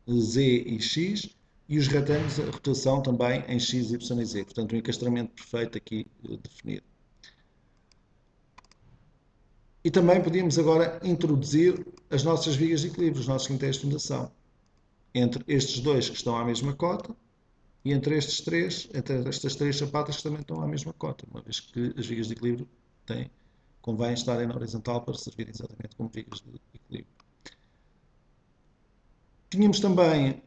Z e X e os retângulos a rotação também em X, Y e Z. Portanto, um encastramento perfeito aqui definido. E também podíamos agora introduzir as nossas vigas de equilíbrio, os nossos lintéis de fundação, entre estes dois que estão à mesma cota e entre estas três chapatas que também estão à mesma cota, uma vez que as vigas de equilíbrio convém estarem na horizontal para servir exatamente como vigas de equilíbrio. Tínhamos também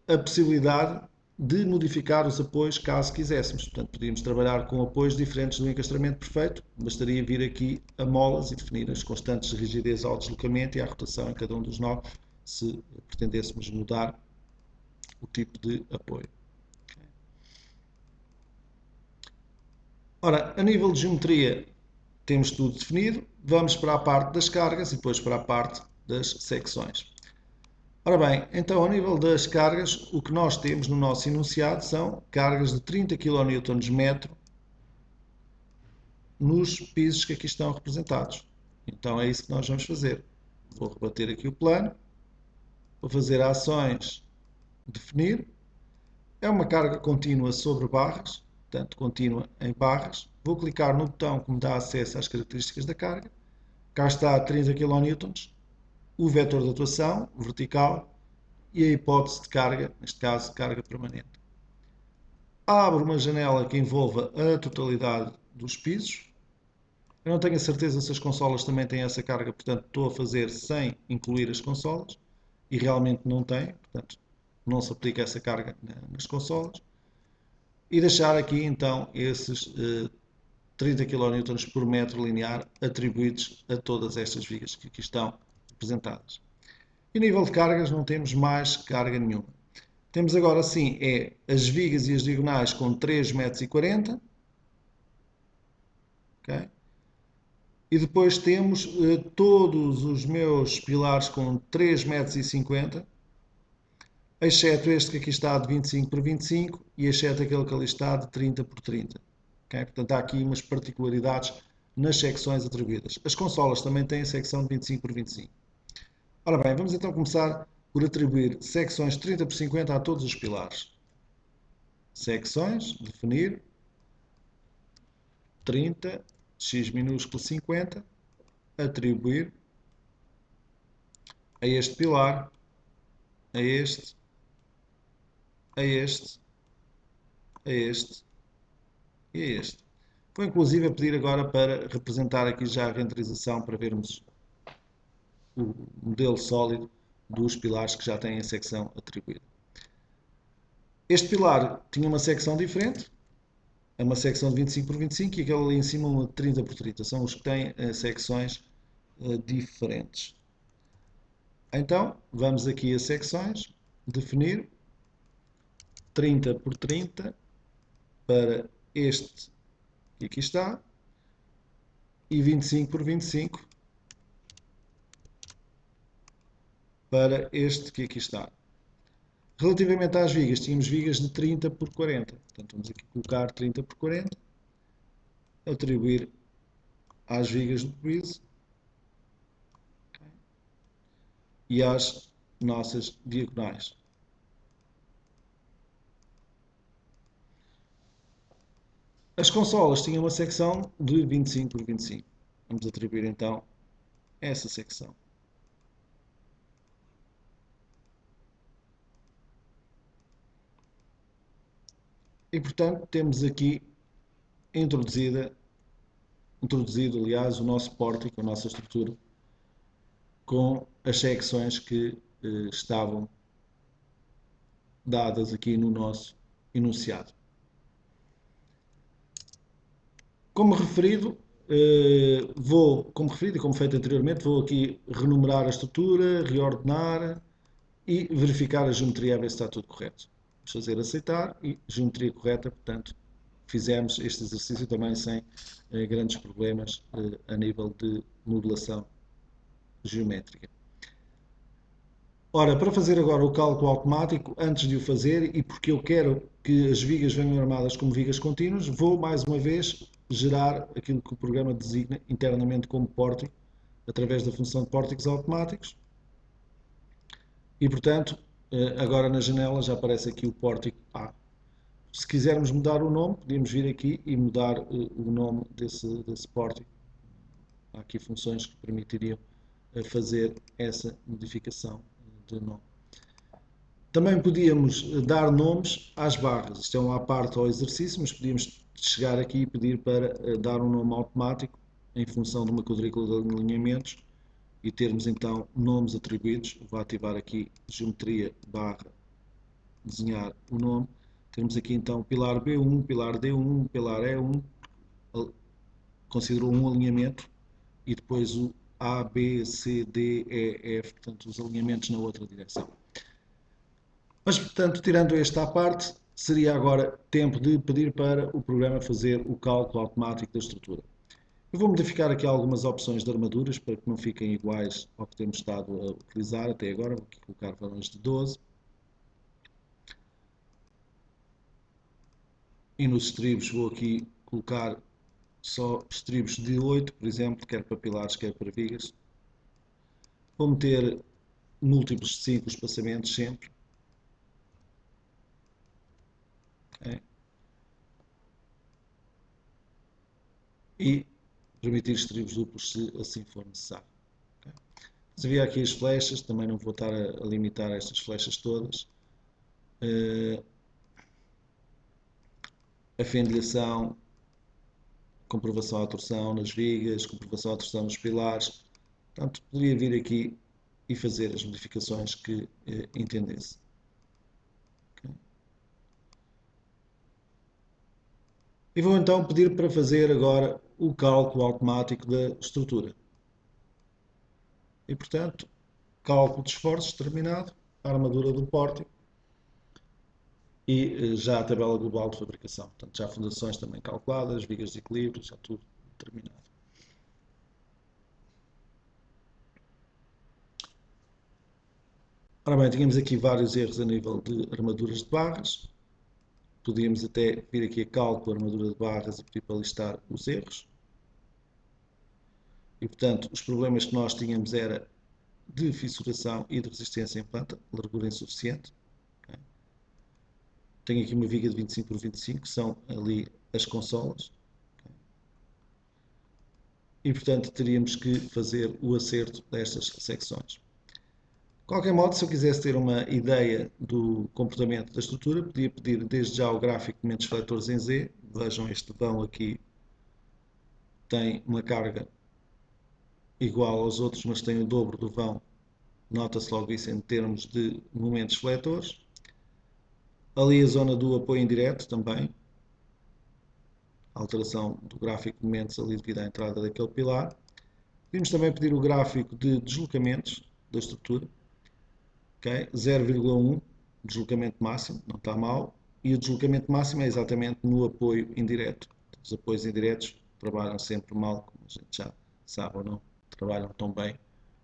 a possibilidade de modificar os apoios caso quiséssemos. Portanto, podíamos trabalhar com apoios diferentes do encastramento perfeito. Bastaria vir aqui a molas e definir as constantes de rigidez ao deslocamento e à rotação em cada um dos nós, se pretendêssemos mudar o tipo de apoio. Ora, a nível de geometria temos tudo definido. Vamos para a parte das cargas e depois para a parte das secções. Ora bem, então a nível das cargas, o que nós temos no nosso enunciado são cargas de 30 kN/m nos pisos que aqui estão representados. Então é isso que nós vamos fazer. Vou rebater aqui o plano, vou fazer ações, definir. É uma carga contínua sobre barras, portanto contínua em barras. Vou clicar no botão que me dá acesso às características da carga. Cá está 30 kN, o vetor de atuação, o vertical, e a hipótese de carga, neste caso carga permanente. Abro uma janela que envolva a totalidade dos pisos. Eu não tenho a certeza se as consolas também têm essa carga, portanto estou a fazer sem incluir as consolas, e realmente não tem, portanto não se aplica essa carga nas consolas. E deixar aqui então esses 30 kN por metro linear atribuídos a todas estas vigas que aqui estão representadas. E a nível de cargas não temos mais carga nenhuma. Temos agora sim as vigas e as diagonais com 3,40 m. Okay? E depois temos todos os meus pilares com 3,50 m, exceto este que aqui está de 25 por 25 e exceto aquele que ali está de 30 por 30. Okay? Portanto, há aqui umas particularidades nas secções atribuídas. As consolas também têm a secção de 25 por 25. Ora bem, vamos então começar por atribuir secções 30 por 50 a todos os pilares. Secções, definir, 30, x minúsculo 50, atribuir a este pilar, a este, a este, a este e a este. Vou inclusive pedir agora para representar aqui já a renderização para vermos o modelo sólido dos pilares que já têm a secção atribuída. Este pilar tinha uma secção diferente, é uma secção de 25 por 25 e aquele ali em cima uma de 30 por 30. São os que têm secções diferentes. Então, vamos aqui a secções, definir 30 por 30 para este que aqui está e 25 por 25 para este que aqui está. Relativamente às vigas, tínhamos vigas de 30 por 40. Portanto, vamos aqui colocar 30 por 40, atribuir às vigas do piso e às nossas diagonais. As consolas tinham uma secção de 25 por 25. Vamos atribuir então essa secção. E portanto temos aqui introduzido, aliás, o nosso pórtico, a nossa estrutura, com as secções que estavam dadas aqui no nosso enunciado. Como referido, e como feito anteriormente, vou aqui renumerar a estrutura, reordenar e verificar a geometria a ver se está tudo correto. Vamos fazer aceitar e geometria correta, portanto, fizemos este exercício também sem grandes problemas a nível de modelação geométrica. Ora, para fazer agora o cálculo automático, antes de o fazer e porque eu quero que as vigas venham armadas como vigas contínuas, vou mais uma vez gerar aquilo que o programa designa internamente como pórtico, através da função de pórticos automáticos. E, portanto, agora na janela já aparece aqui o pórtico A. Se quisermos mudar o nome, podíamos vir aqui e mudar o nome desse pórtico. Há aqui funções que permitiriam fazer essa modificação de nome. Também podíamos dar nomes às barras. Isto é uma à parte ao exercício, mas podíamos chegar aqui e pedir para dar um nome automático em função de uma quadrícula de alinhamentos e termos então nomes atribuídos. Vou ativar aqui geometria barra desenhar o nome. Temos aqui então pilar B1, pilar D1, pilar E1, considerou um alinhamento e depois o A, B, C, D, E, F, portanto os alinhamentos na outra direção. Mas, portanto, tirando esta à parte, seria agora tempo de pedir para o programa fazer o cálculo automático da estrutura. Eu vou modificar aqui algumas opções de armaduras para que não fiquem iguais ao que temos estado a utilizar até agora. Vou aqui colocar valores de 12. E nos estribos vou aqui colocar só estribos de 8, por exemplo, quer para pilares, quer para vigas. Vou meter múltiplos de 5 espaçamentos sempre. Okay. E permitir estribos duplos se assim for necessário. Okay. Mas havia aqui as flechas, também não vou estar a limitar estas flechas todas. A fendilhação, comprovação à torção nas vigas, comprovação à torção nos pilares. Portanto, poderia vir aqui e fazer as modificações que entendesse. Okay. E vou então pedir para fazer agora o cálculo automático da estrutura. E, portanto, cálculo de esforços terminado, a armadura do pórtico e já a tabela global de fabricação. Portanto, já fundações também calculadas, vigas de equilíbrio, já tudo terminado. Ora bem, tínhamos aqui vários erros a nível de armaduras de barras. Podíamos até vir aqui a cálculo, armadura de barras e pedir para listar os erros. E, portanto, os problemas que nós tínhamos era de fissuração e de resistência em planta, largura insuficiente. Okay. Tenho aqui uma viga de 25 por 25, que são ali as consolas. Okay. E, portanto, teríamos que fazer o acerto destas secções. De qualquer modo, se eu quisesse ter uma ideia do comportamento da estrutura, podia pedir desde já o gráfico de momentos fletores em Z. Vejam este vão aqui tem uma carga igual aos outros, mas tem o dobro do vão. Nota-se logo isso em termos de momentos fletores. Ali a zona do apoio indireto também. Alteração do gráfico de momentos ali devido à entrada daquele pilar. Podemos também pedir o gráfico de deslocamentos da estrutura. Okay? 0,1 deslocamento máximo, não está mal. E o deslocamento máximo é exatamente no apoio indireto. Os apoios indiretos trabalham sempre mal, como a gente já sabe ou não, trabalham tão bem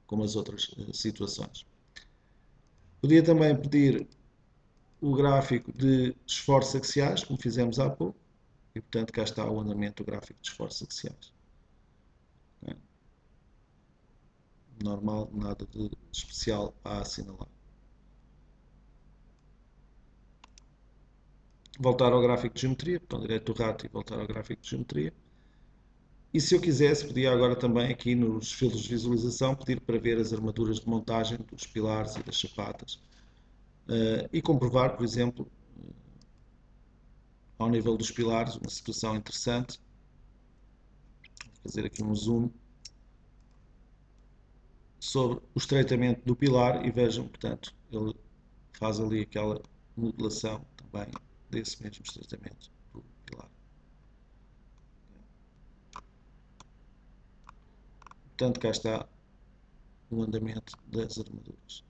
como as outras situações. Podia também pedir o gráfico de esforços axiais, como fizemos há pouco, e portanto cá está o andamento do gráfico de esforços axiais. Normal, nada de especial a assinalar. Voltar ao gráfico de geometria, botão direito do rato e voltar ao gráfico de geometria. E se eu quisesse, podia agora também aqui nos filtros de visualização pedir para ver as armaduras de montagem dos pilares e das chapatas e comprovar, por exemplo, ao nível dos pilares, uma situação interessante. Vou fazer aqui um zoom sobre o estreitamento do pilar e vejam, portanto, ele faz ali aquela modelação também desse mesmo estreitamento do pilar. Portanto, cá está o andamento das armaduras.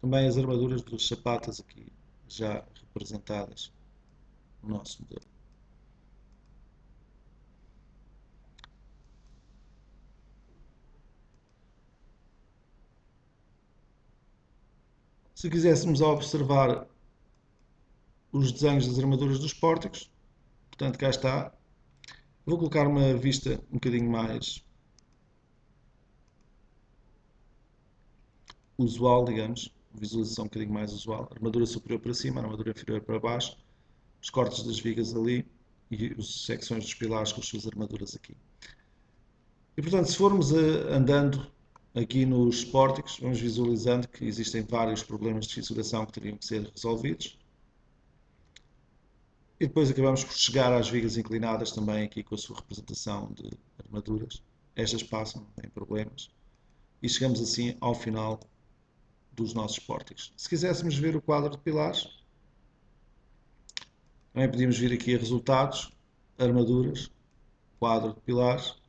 Também as armaduras dos sapatas aqui já representadas no nosso modelo. Se quiséssemos observar os desenhos das armaduras dos pórticos, portanto cá está. Vou colocar uma vista um bocadinho mais usual, digamos, visualização um bocadinho mais usual. Armadura superior para cima, armadura inferior para baixo, os cortes das vigas ali e as secções dos pilares com as suas armaduras aqui. E portanto, se formos andando aqui nos pórticos, vamos visualizando que existem vários problemas de fissuração que teriam que ser resolvidos. E depois acabamos por chegar às vigas inclinadas também aqui com a sua representação de armaduras. Estas passam, não têm problemas. E chegamos assim ao final dos nossos pórticos. Se quiséssemos ver o quadro de pilares, também podíamos vir aqui a resultados, armaduras, quadro de pilares,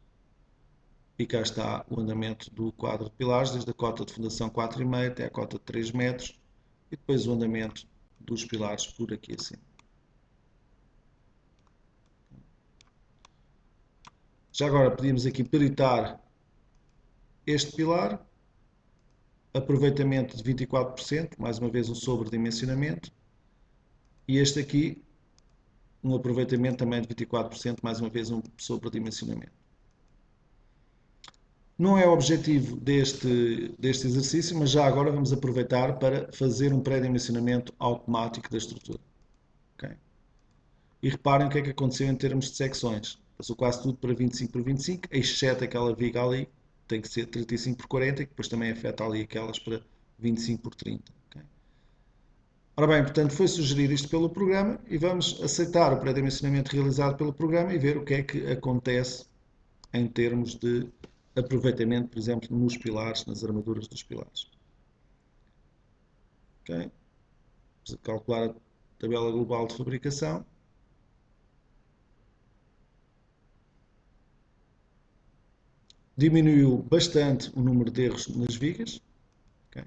e cá está o andamento do quadro de pilares, desde a cota de fundação 4,5 até a cota de 3 metros, e depois o andamento dos pilares por aqui acima. Já agora podíamos aqui peritar este pilar, aproveitamento de 24%, mais uma vez um sobredimensionamento, e este aqui, um aproveitamento também de 24%, mais uma vez um sobredimensionamento. Não é o objetivo deste exercício, mas já agora vamos aproveitar para fazer um pré-dimensionamento automático da estrutura. Okay? E reparem o que é que aconteceu em termos de secções. Passou quase tudo para 25 por 25, exceto aquela viga ali, tem que ser 35 por 40, que depois também afeta ali aquelas para 25 por 30. Okay? Ora bem, portanto, foi sugerido isto pelo programa e vamos aceitar o pré-dimensionamento realizado pelo programa e ver o que é que acontece em termos de aproveitamento, por exemplo, nos pilares, nas armaduras dos pilares. Okay? Vamos calcular a tabela global de fabricação. Diminuiu bastante o número de erros nas vigas. Okay?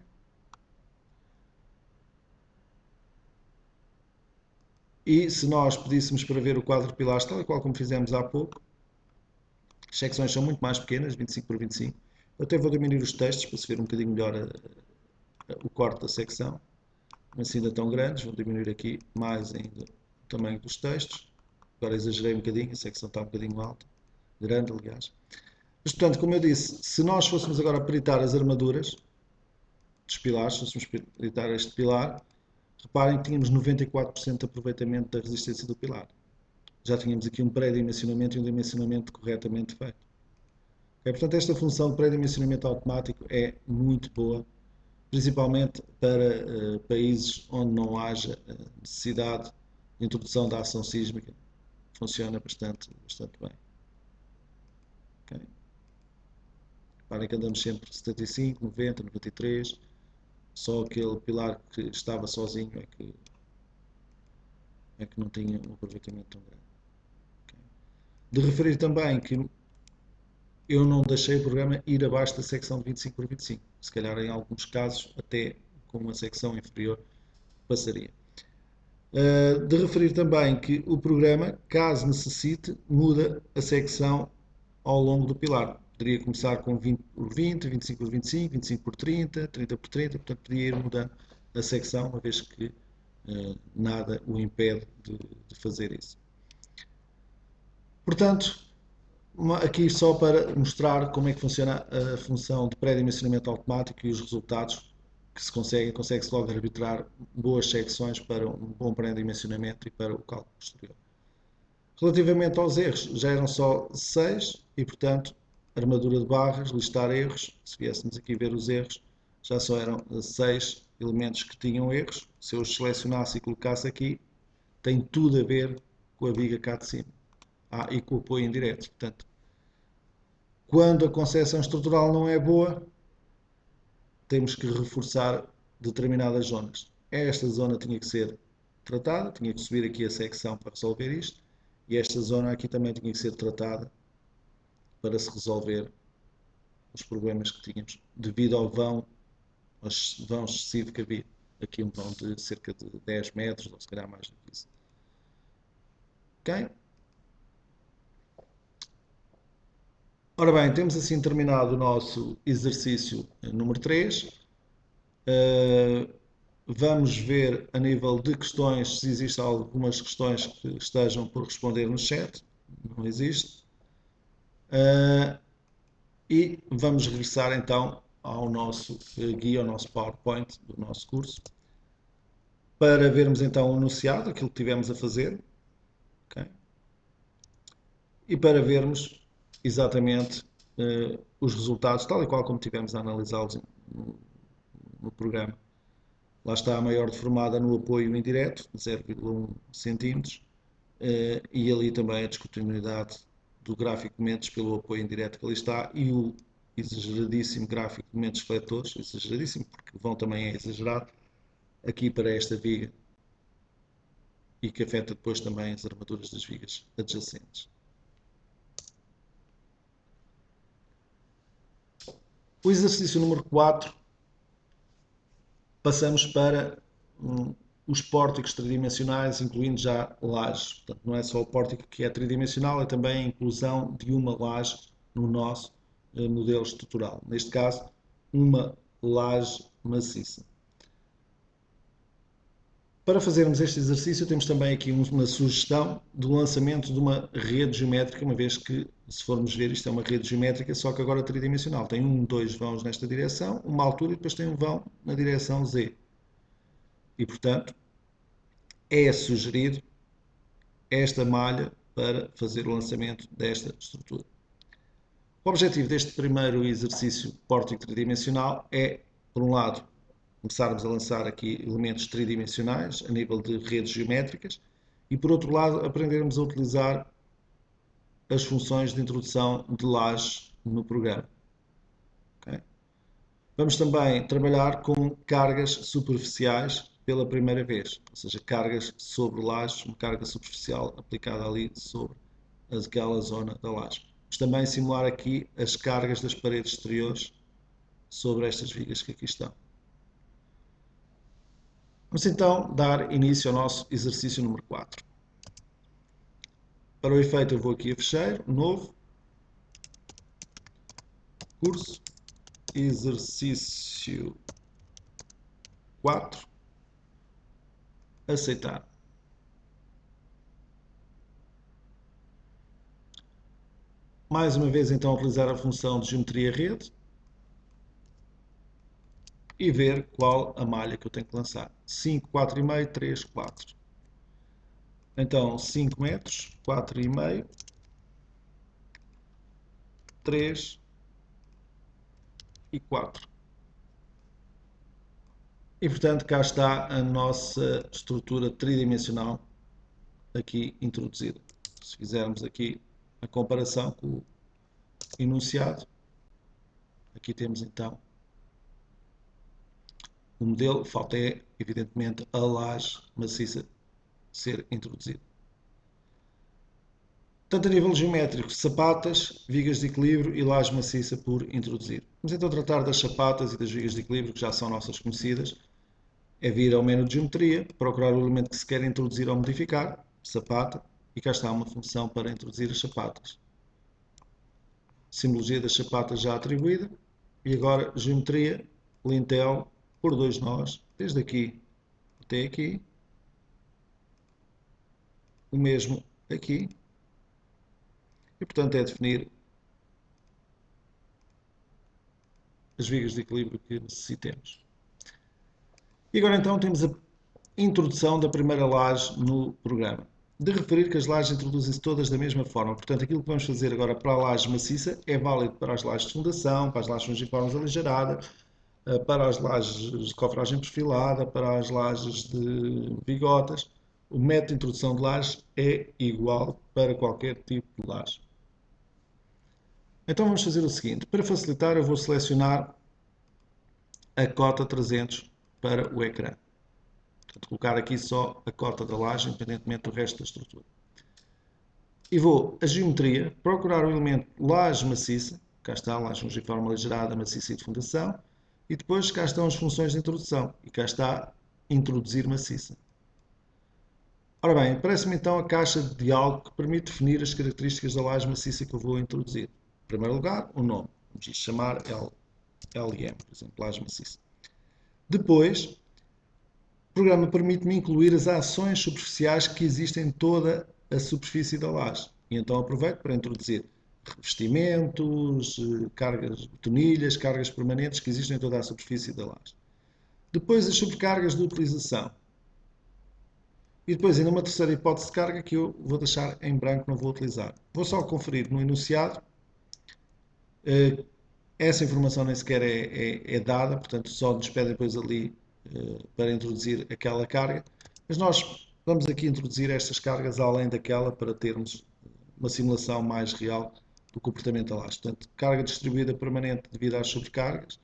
E se nós pedíssemos para ver o quadro de pilares, tal e qual como fizemos há pouco, as secções são muito mais pequenas, 25 por 25. Eu até vou diminuir os textos para se ver um bocadinho melhor o corte da secção. Mas ainda tão grandes, vou diminuir aqui mais ainda o tamanho dos textos. Agora exagerei um bocadinho, a secção está um bocadinho alta, grande aliás. Mas portanto, como eu disse, se nós fôssemos agora peritar as armaduras dos pilares, se fôssemos peritar este pilar, reparem que tínhamos 94% de aproveitamento da resistência do pilar. Já tínhamos aqui um pré-dimensionamento e um dimensionamento corretamente feito. Okay? Portanto, esta função de pré-dimensionamento automático é muito boa, principalmente para países onde não haja necessidade de introdução da ação sísmica funciona bastante bem. Okay? Reparem que andamos sempre 75, 90, 93, só aquele pilar que estava sozinho é que não tinha um aproveitamento tão grande. Okay? De referir também que eu não deixei o programa ir abaixo da secção de 25 por 25. Se calhar em alguns casos até com uma secção inferior passaria. De referir também que o programa, caso necessite, muda a secção ao longo do pilar. Poderia começar com 20 por 20, 25 por 25, 25 por 30, 30 por 30, portanto poderia ir mudando a secção, uma vez que nada o impede de fazer isso. Portanto, aqui só para mostrar como é que funciona a função de pré-dimensionamento automático e os resultados que se consegue-se logo arbitrar boas secções para um bom pré-dimensionamento e para o cálculo posterior. Relativamente aos erros, já eram só 6 e, portanto, armadura de barras, listar erros, se viéssemos aqui ver os erros, já só eram 6 elementos que tinham erros. Se eu os selecionasse e colocasse aqui, tem tudo a ver com a viga cá de cima. E com o apoio indireto. Portanto, quando a concepção estrutural não é boa, temos que reforçar determinadas zonas. Esta zona tinha que ser tratada, tinha que subir aqui a secção para resolver isto, e esta zona aqui também tinha que ser tratada para se resolver os problemas que tínhamos devido ao vão excessivo que havia. Aqui um vão de cerca de 10 metros, ou se calhar mais do que isso. Ok? Ora bem, temos assim terminado o nosso exercício número 3. Vamos ver a nível de questões se existem algumas questões que estejam por responder no chat. Não existe. E vamos regressar então ao nosso guia, ao nosso PowerPoint do nosso curso, para vermos então o enunciado, aquilo que tivemos a fazer. Okay? E para vermos exatamente os resultados, tal e qual como tivemos a analisá-los no programa. Lá está a maior deformada no apoio indireto, 0,1 cm, e ali também a discontinuidade do gráfico de momentos pelo apoio indireto que ali está, e o exageradíssimo gráfico de momentos fletores, exageradíssimo porque o vão também é exagerado, aqui para esta viga, e que afeta depois também as armaduras das vigas adjacentes. O exercício número 4, passamos para os pórticos tridimensionais, incluindo já lajes. Portanto, não é só o pórtico que é tridimensional, é também a inclusão de uma laje no nosso modelo estrutural. Neste caso, uma laje maciça. Para fazermos este exercício, temos também aqui uma sugestão do lançamento de uma rede geométrica, uma vez que, se formos ver, isto é uma rede geométrica, só que agora tridimensional. Tem dois vãos nesta direção, uma altura e depois tem um vão na direção Z. E, portanto, é sugerido esta malha para fazer o lançamento desta estrutura. O objetivo deste primeiro exercício pórtico tridimensional é, por um lado, começarmos a lançar aqui elementos tridimensionais a nível de redes geométricas e, por outro lado, aprendermos a utilizar as funções de introdução de lajes no programa. Okay? Vamos também trabalhar com cargas superficiais pela primeira vez, ou seja, cargas sobre lajes, uma carga superficial aplicada ali sobre aquela zona da laje. Vamos também simular aqui as cargas das paredes exteriores sobre estas vigas que aqui estão. Vamos então dar início ao nosso exercício número 4. Para o efeito eu vou aqui a fecheiro, novo, curso, exercício 4, aceitar. Mais uma vez então utilizar a função de geometria rede e ver qual a malha que eu tenho que lançar. 5, 4,5, 3, 4. Então 5 metros, 4,5, 3 e 4. E portanto cá está a nossa estrutura tridimensional aqui introduzida. Se fizermos aqui a comparação com o enunciado, aqui temos então o modelo, falta é, evidentemente, a laje maciça ser introduzida. Tanto a nível geométrico, sapatas, vigas de equilíbrio e laje maciça por introduzir. Vamos então tratar das sapatas e das vigas de equilíbrio, que já são nossas conhecidas. É vir ao menu de geometria, procurar o elemento que se quer introduzir ou modificar, sapata, e cá está uma função para introduzir as sapatas. Simbologia das sapatas já atribuída. E agora geometria, lintel, por 2 nós, desde aqui até aqui. O mesmo aqui. E portanto é definir as vigas de equilíbrio que necessitemos. E agora então temos a introdução da primeira laje no programa. De referir que as lajes introduzem-se todas da mesma forma. Portanto, aquilo que vamos fazer agora para a laje maciça é válido para as lajes de fundação, para as lajes fungiformes aligeradas, para as lajes de cofragem perfilada, para as lajes de bigotas. O método de introdução de lajes é igual para qualquer tipo de laje. Então vamos fazer o seguinte. Para facilitar, eu vou selecionar a cota 300 para o ecrã. Portanto, colocar aqui só a cota da laje, independentemente do resto da estrutura. E vou a geometria, procurar o elemento laje maciça, cá está a laje fungiforme aligerada, maciça e de fundação, e depois cá estão as funções de introdução, e cá está introduzir maciça. Ora bem, aparece-me então a caixa de diálogo que permite definir as características da laje maciça que eu vou introduzir. Em primeiro lugar, o nome. Vamos chamar LM, por exemplo, laje maciça. Depois, o programa permite-me incluir as ações superficiais que existem em toda a superfície da laje. E então aproveito para introduzir revestimentos, cargas, betonilhas, cargas permanentes que existem em toda a superfície da laje. Depois as sobrecargas de utilização. E depois ainda uma terceira hipótese de carga que eu vou deixar em branco, não vou utilizar. Vou só conferir no enunciado. Essa informação nem sequer é dada, portanto só nos pede depois ali para introduzir aquela carga. Mas nós vamos aqui introduzir estas cargas além daquela para termos uma simulação mais real do comportamento da laje. Portanto, carga distribuída permanente devido às sobrecargas,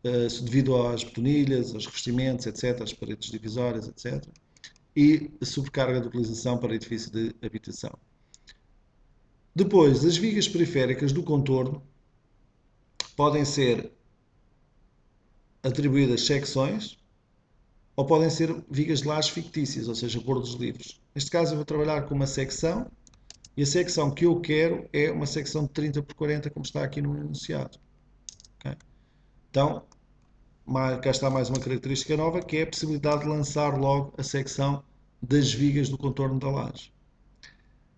devido às betonilhas, aos revestimentos, etc., às paredes divisórias, etc., e a sobrecarga de utilização para edifício de habitação. Depois, as vigas periféricas do contorno podem ser atribuídas secções ou podem ser vigas de laje fictícias, ou seja, bordos livres. Neste caso eu vou trabalhar com uma secção e a secção que eu quero é uma secção de 30 por 40, como está aqui no enunciado. Okay? Então, cá está mais uma característica nova, que é a possibilidade de lançar logo a secção das vigas do contorno da laje.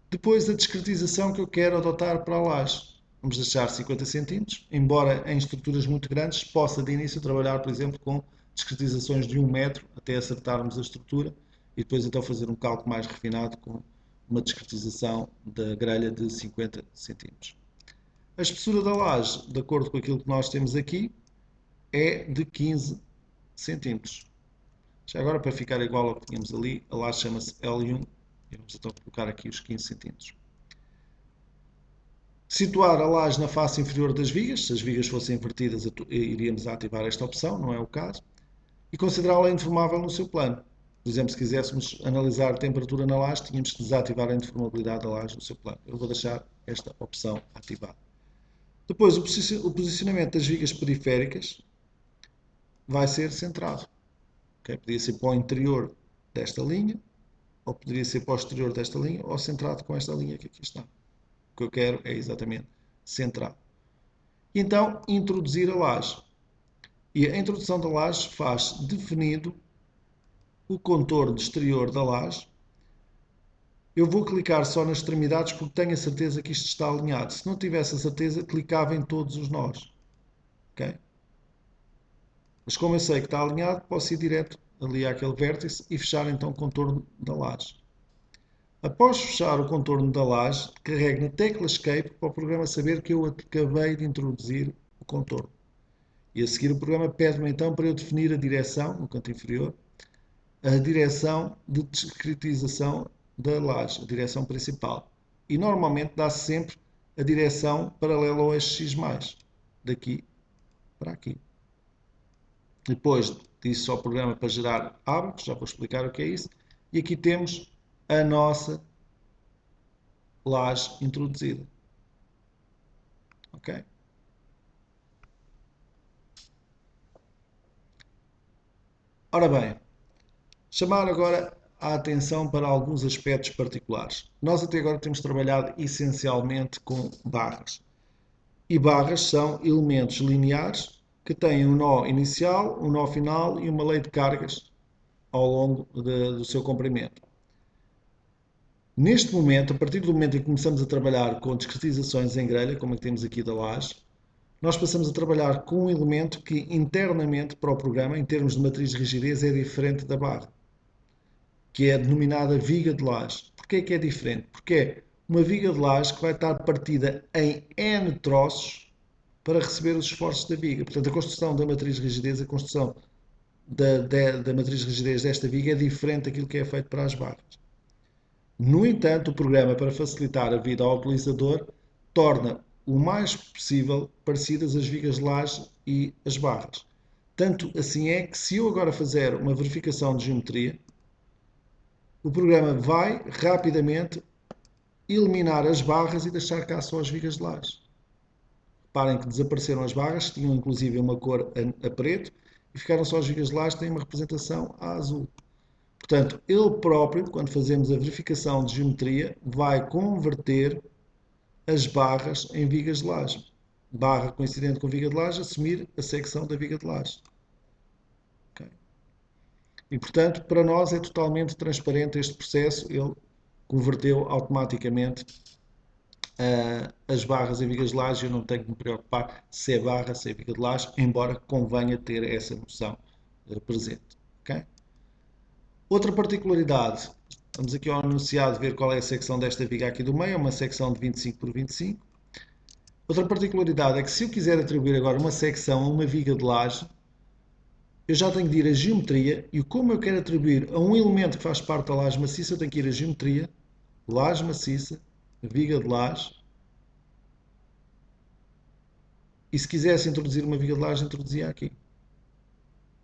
Depois, a discretização que eu quero adotar para a laje. Vamos deixar 50 cm, embora em estruturas muito grandes possa de início trabalhar, por exemplo, com discretizações de 1 metro até acertarmos a estrutura e depois então fazer um cálculo mais refinado com uma discretização da grelha de 50 cm. A espessura da laje, de acordo com aquilo que nós temos aqui, é de 15 cm. Já agora, para ficar igual ao que tínhamos ali, a laje chama-se L1 e vamos então colocar aqui os 15 cm. Situar a laje na face inferior das vigas, se as vigas fossem invertidas iríamos ativar esta opção, não é o caso, e considerá-la indeformável no seu plano. Por exemplo, se quiséssemos analisar a temperatura na laje, tínhamos que desativar a indeformabilidade da laje no seu plano. Eu vou deixar esta opção ativada. Depois, o posicionamento das vigas periféricas vai ser centrado. Okay? Podia ser para o interior desta linha, ou poderia ser para o exterior desta linha, ou centrado com esta linha que aqui está. O que eu quero é exatamente centrado. E então, introduzir a laje. E a introdução da laje faz definido o contorno exterior da laje. Eu vou clicar só nas extremidades porque tenho a certeza que isto está alinhado. Se não tivesse a certeza, clicava em todos os nós. Okay? Mas como eu sei que está alinhado, posso ir direto ali àquele vértice e fechar então o contorno da laje. Após fechar o contorno da laje, carrego na tecla Escape para o programa saber que eu acabei de introduzir o contorno. E a seguir o programa pede-me então para eu definir a direção, no canto inferior, a direção de discretização da laje, a direção principal. E normalmente dá sempre a direção paralela ao eixo X+, daqui para aqui. Depois disse só o programa para gerar ábacos, já vou explicar o que é isso. E aqui temos a nossa laje introduzida. Ok? Ora bem, chamar agora a atenção para alguns aspectos particulares. Nós até agora temos trabalhado essencialmente com barras. E barras são elementos lineares que têm um nó inicial, um nó final e uma lei de cargas ao longo do seu comprimento. Neste momento, a partir do momento em que começamos a trabalhar com discretizações em grelha, como é que temos aqui da laje, nós passamos a trabalhar com um elemento que internamente para o programa, em termos de matriz de rigidez, é diferente da barra, que é a denominada viga de laje. Porquê que é diferente? Porque é uma viga de laje que vai estar partida em N troços para receber os esforços da viga. Portanto, a construção da matriz de rigidez, a construção da matriz de rigidez desta viga é diferente daquilo que é feito para as barras. No entanto, o programa, para facilitar a vida ao utilizador, torna o mais possível parecidas as vigas de laje e as barras. Tanto assim é que, se eu agora fizer uma verificação de geometria, o programa vai rapidamente eliminar as barras e deixar cá só as vigas de laje. Reparem que desapareceram as barras, que tinham inclusive uma cor a preto, e ficaram só as vigas de laje que têm uma representação a azul. Portanto, ele próprio, quando fazemos a verificação de geometria, vai converter as barras em vigas de laje. Barra coincidente com viga de laje, assumir a secção da viga de laje. Okay. E, portanto, para nós é totalmente transparente este processo. Ele converteu automaticamente as barras em vigas de laje. Eu não tenho que me preocupar se é barra, se é viga de laje, embora convenha ter essa noção presente. Okay? Outra particularidade, vamos aqui ao enunciado ver qual é a secção desta viga aqui do meio, é uma secção de 25 por 25. Outra particularidade é que se eu quiser atribuir agora uma secção a uma viga de laje, eu já tenho de ir à geometria e como eu quero atribuir a um elemento que faz parte da laje maciça, eu tenho que ir à geometria, laje maciça, viga de laje, e se quisesse introduzir uma viga de laje, introduzia aqui.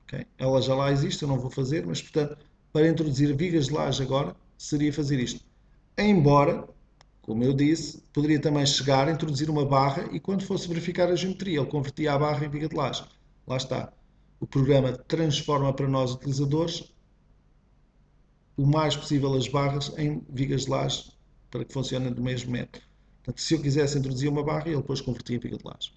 Okay? Ela já lá existe, eu não vou fazer, mas portanto, para introduzir vigas de laje agora, seria fazer isto. Embora, como eu disse, poderia também chegar a introduzir uma barra e quando fosse verificar a geometria, ele convertia a barra em viga de laje. Lá está. O programa transforma para nós, utilizadores, o mais possível as barras em vigas de laje para que funcionem do mesmo método. Portanto, se eu quisesse introduzir uma barra, ele depois convertia em viga de laje.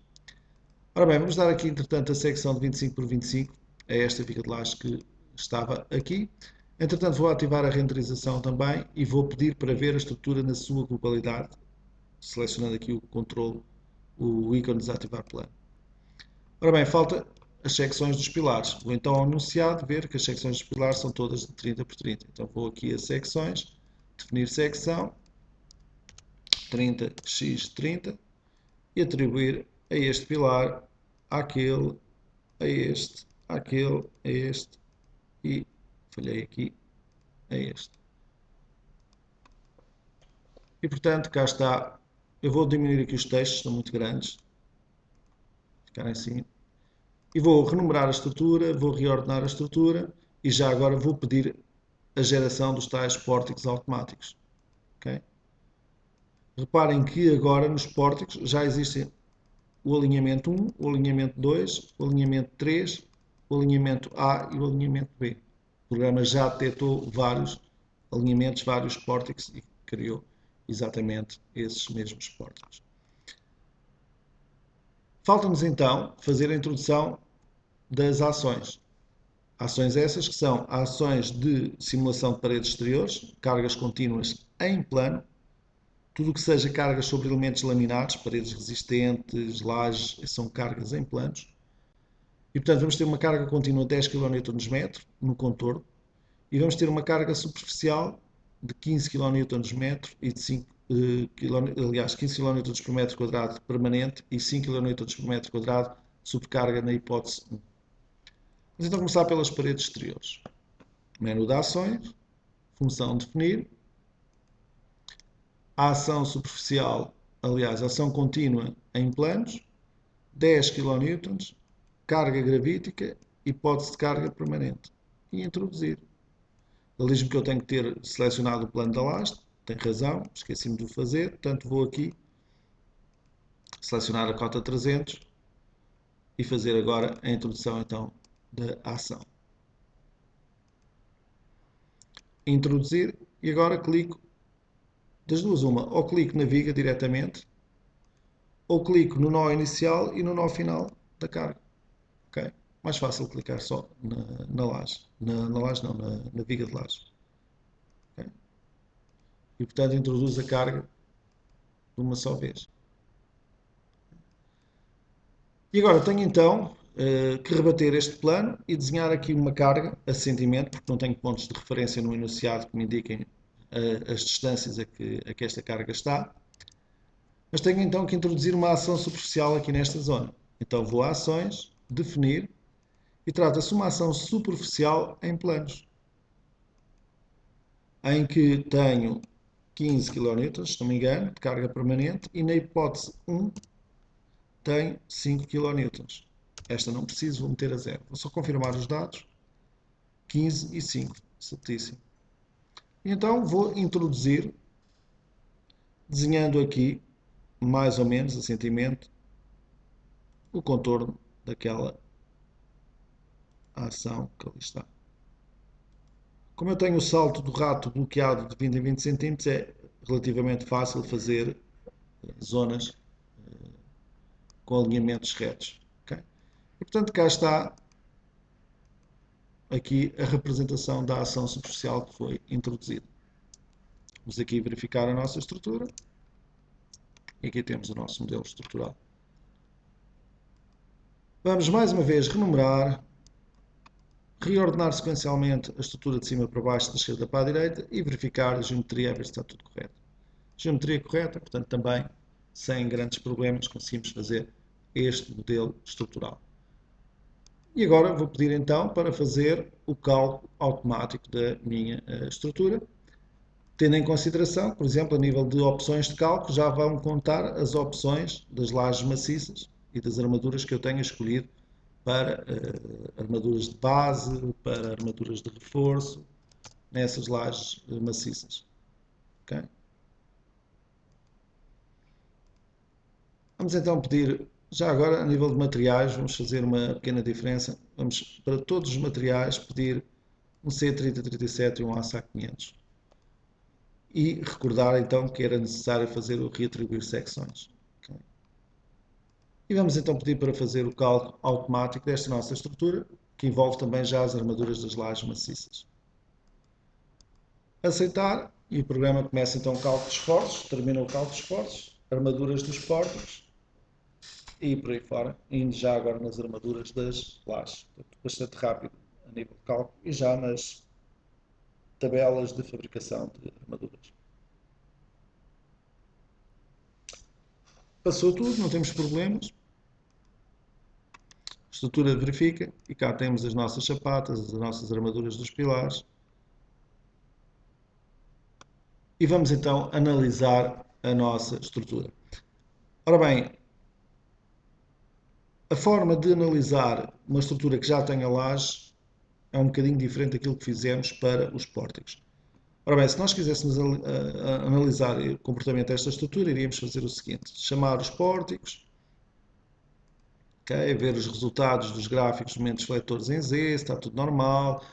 Ora bem, vamos dar aqui, entretanto, a secção de 25 por 25 a esta viga de laje que estava aqui. Entretanto, vou ativar a renderização também e vou pedir para ver a estrutura na sua globalidade, selecionando aqui o controle, o ícone desativar plano. Ora bem, falta as secções dos pilares. Vou então ao enunciado ver que as secções dos pilares são todas de 30 por 30. Então vou aqui a secções, definir secção, 30x30 e atribuir a este pilar, àquele, a este, àquele, a este e, falhei aqui, a este. E portanto, cá está. Eu vou diminuir aqui os textos, estão muito grandes. Ficarem assim. E vou renumerar a estrutura, vou reordenar a estrutura e já agora vou pedir a geração dos tais pórticos automáticos. Okay? Reparem que agora nos pórticos já existem o alinhamento 1, o alinhamento 2, o alinhamento 3, o alinhamento A e o alinhamento B. O programa já detectou vários alinhamentos, vários pórticos e criou exatamente esses mesmos pórticos. Falta-nos então fazer a introdução das ações. Ações essas que são ações de simulação de paredes exteriores, cargas contínuas em plano, tudo o que seja cargas sobre elementos laminares, paredes resistentes, lajes, são cargas em planos. E portanto vamos ter uma carga contínua de 10 kN no contorno e vamos ter uma carga superficial de 15 kN e de 5 aliás, 15 kN por metro quadrado permanente e 5 kN por metro quadrado de sobrecarga na hipótese 1. Vamos então começar pelas paredes exteriores. Menu de ações, função definir, a ação superficial, aliás, a ação contínua em planos, 10 kN, carga gravítica, hipótese de carga permanente. E introduzir. Ele diz-me que eu tenho que ter selecionado o plano da laje, tem razão, esqueci-me de o fazer, portanto vou aqui selecionar a cota 300 e fazer agora a introdução então da ação. Introduzir e agora clico, das duas uma, ou clico na viga diretamente, ou clico no nó inicial e no nó final da carga. Okay? Mais fácil clicar só na laje, na laje não, na viga de laje. Okay? E portanto introduz a carga de uma só vez. E agora tenho então que rebater este plano e desenhar aqui uma carga a sentimento, porque não tenho pontos de referência no enunciado que me indiquem as distâncias a que esta carga está. Mas tenho então que introduzir uma ação superficial aqui nesta zona. Então vou a ações, definir, e trata-se de uma ação superficial em planos, em que tenho 15 kN, se não me engano, de carga permanente, e na hipótese 1 tenho 5 kN. Esta não preciso, vou meter a 0. Vou só confirmar os dados. 15 e 5, certíssimo. E então vou introduzir, desenhando aqui, mais ou menos, a sentimento, o contorno daquela ação que ali está. Como eu tenho o salto do rato bloqueado de 20 em 20 cm, é relativamente fácil fazer zonas com alinhamentos retos. Okay? E portanto cá está aqui a representação da ação superficial que foi introduzida. Vamos aqui verificar a nossa estrutura. E aqui temos o nosso modelo estrutural. Vamos mais uma vez renumerar, reordenar sequencialmente a estrutura de cima para baixo, da esquerda para a direita e verificar a geometria a ver se está tudo correto. Geometria correta, portanto também sem grandes problemas conseguimos fazer este modelo estrutural. E agora vou pedir então para fazer o cálculo automático da minha estrutura, tendo em consideração, por exemplo, a nível de opções de cálculo, já vão contar as opções das lajes maciças e das armaduras que eu tenho escolhido para armaduras de base, para armaduras de reforço, nessas lajes maciças. Okay? Vamos então pedir, já agora a nível de materiais, vamos fazer uma pequena diferença. Vamos para todos os materiais pedir um C3037 e um ASA500. E recordar então que era necessário fazer o reatribuir secções. Okay? E vamos então pedir para fazer o cálculo automático desta nossa estrutura, que envolve também já as armaduras das lajes maciças. Aceitar, e o programa começa então o cálculo de esforços, termina o cálculo de esforços, armaduras dos pórticos e por aí fora, indo já agora nas armaduras das lajes. Bastante rápido a nível de cálculo e já nas tabelas de fabricação de armaduras. Passou tudo, não temos problemas. A estrutura verifica e cá temos as nossas sapatas, as nossas armaduras dos pilares. E vamos então analisar a nossa estrutura. Ora bem, a forma de analisar uma estrutura que já tem a laje é um bocadinho diferente daquilo que fizemos para os pórticos. Ora bem, se nós quiséssemos analisar o comportamento desta estrutura, iríamos fazer o seguinte: chamar os pórticos, okay, ver os resultados dos gráficos dos momentos fletores em Z, se está tudo normal.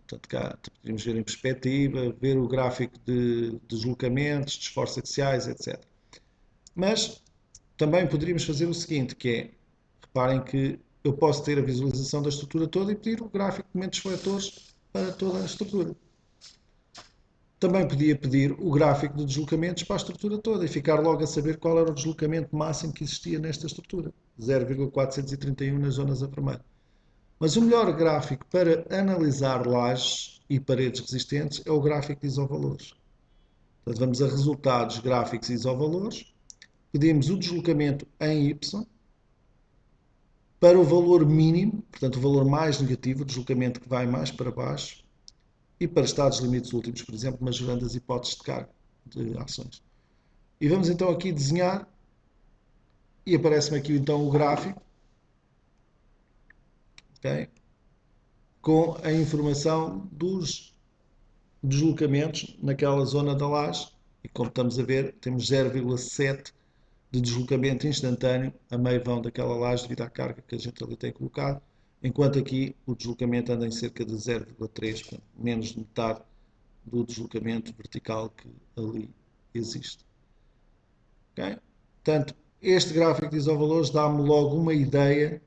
Portanto, cá podemos ver em perspectiva, ver o gráfico de deslocamentos, de esforços axiais, etc. Mas também poderíamos fazer o seguinte, que é, reparem que eu posso ter a visualização da estrutura toda e pedir o gráfico de momentos fletores para toda a estrutura. Também podia pedir o gráfico de deslocamentos para a estrutura toda e ficar logo a saber qual era o deslocamento máximo que existia nesta estrutura, 0,431 nas zonas a vermelho. Mas o melhor gráfico para analisar lajes e paredes resistentes é o gráfico de isovalores. Portanto, vamos a resultados gráficos e isovalores, pedimos o deslocamento em Y, para o valor mínimo, portanto o valor mais negativo, o deslocamento que vai mais para baixo, e para estados limites últimos, por exemplo, majorando as hipóteses de carga de ações. E vamos então aqui desenhar e aparece-me aqui então o gráfico, ok? Com a informação dos deslocamentos naquela zona da laje. E como estamos a ver, temos 0,7 de deslocamento instantâneo a meio vão daquela laje devido à carga que a gente ali tem colocado, enquanto aqui o deslocamento anda em cerca de 0,3, menos de metade do deslocamento vertical que ali existe. Okay? Portanto, este gráfico de isovalores dá-me logo uma ideia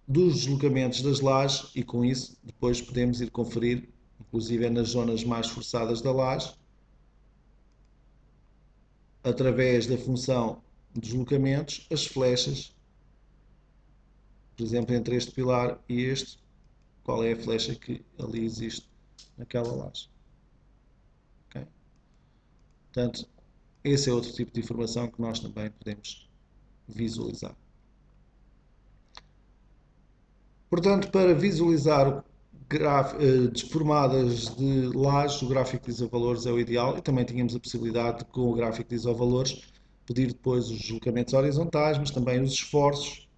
dos deslocamentos das lajes e com isso depois podemos ir conferir, inclusive nas zonas mais forçadas da laje, através da função deslocamentos, as flechas, por exemplo, entre este pilar e este, qual é a flecha que ali existe naquela laje. Okay? Portanto, esse é outro tipo de informação que nós também podemos visualizar. Portanto, para visualizar deformadas de lajes, o gráfico de isovalores é o ideal e também tínhamos a possibilidade de, com o gráfico de isovalores, pedir depois os deslocamentos horizontais, mas também os esforços,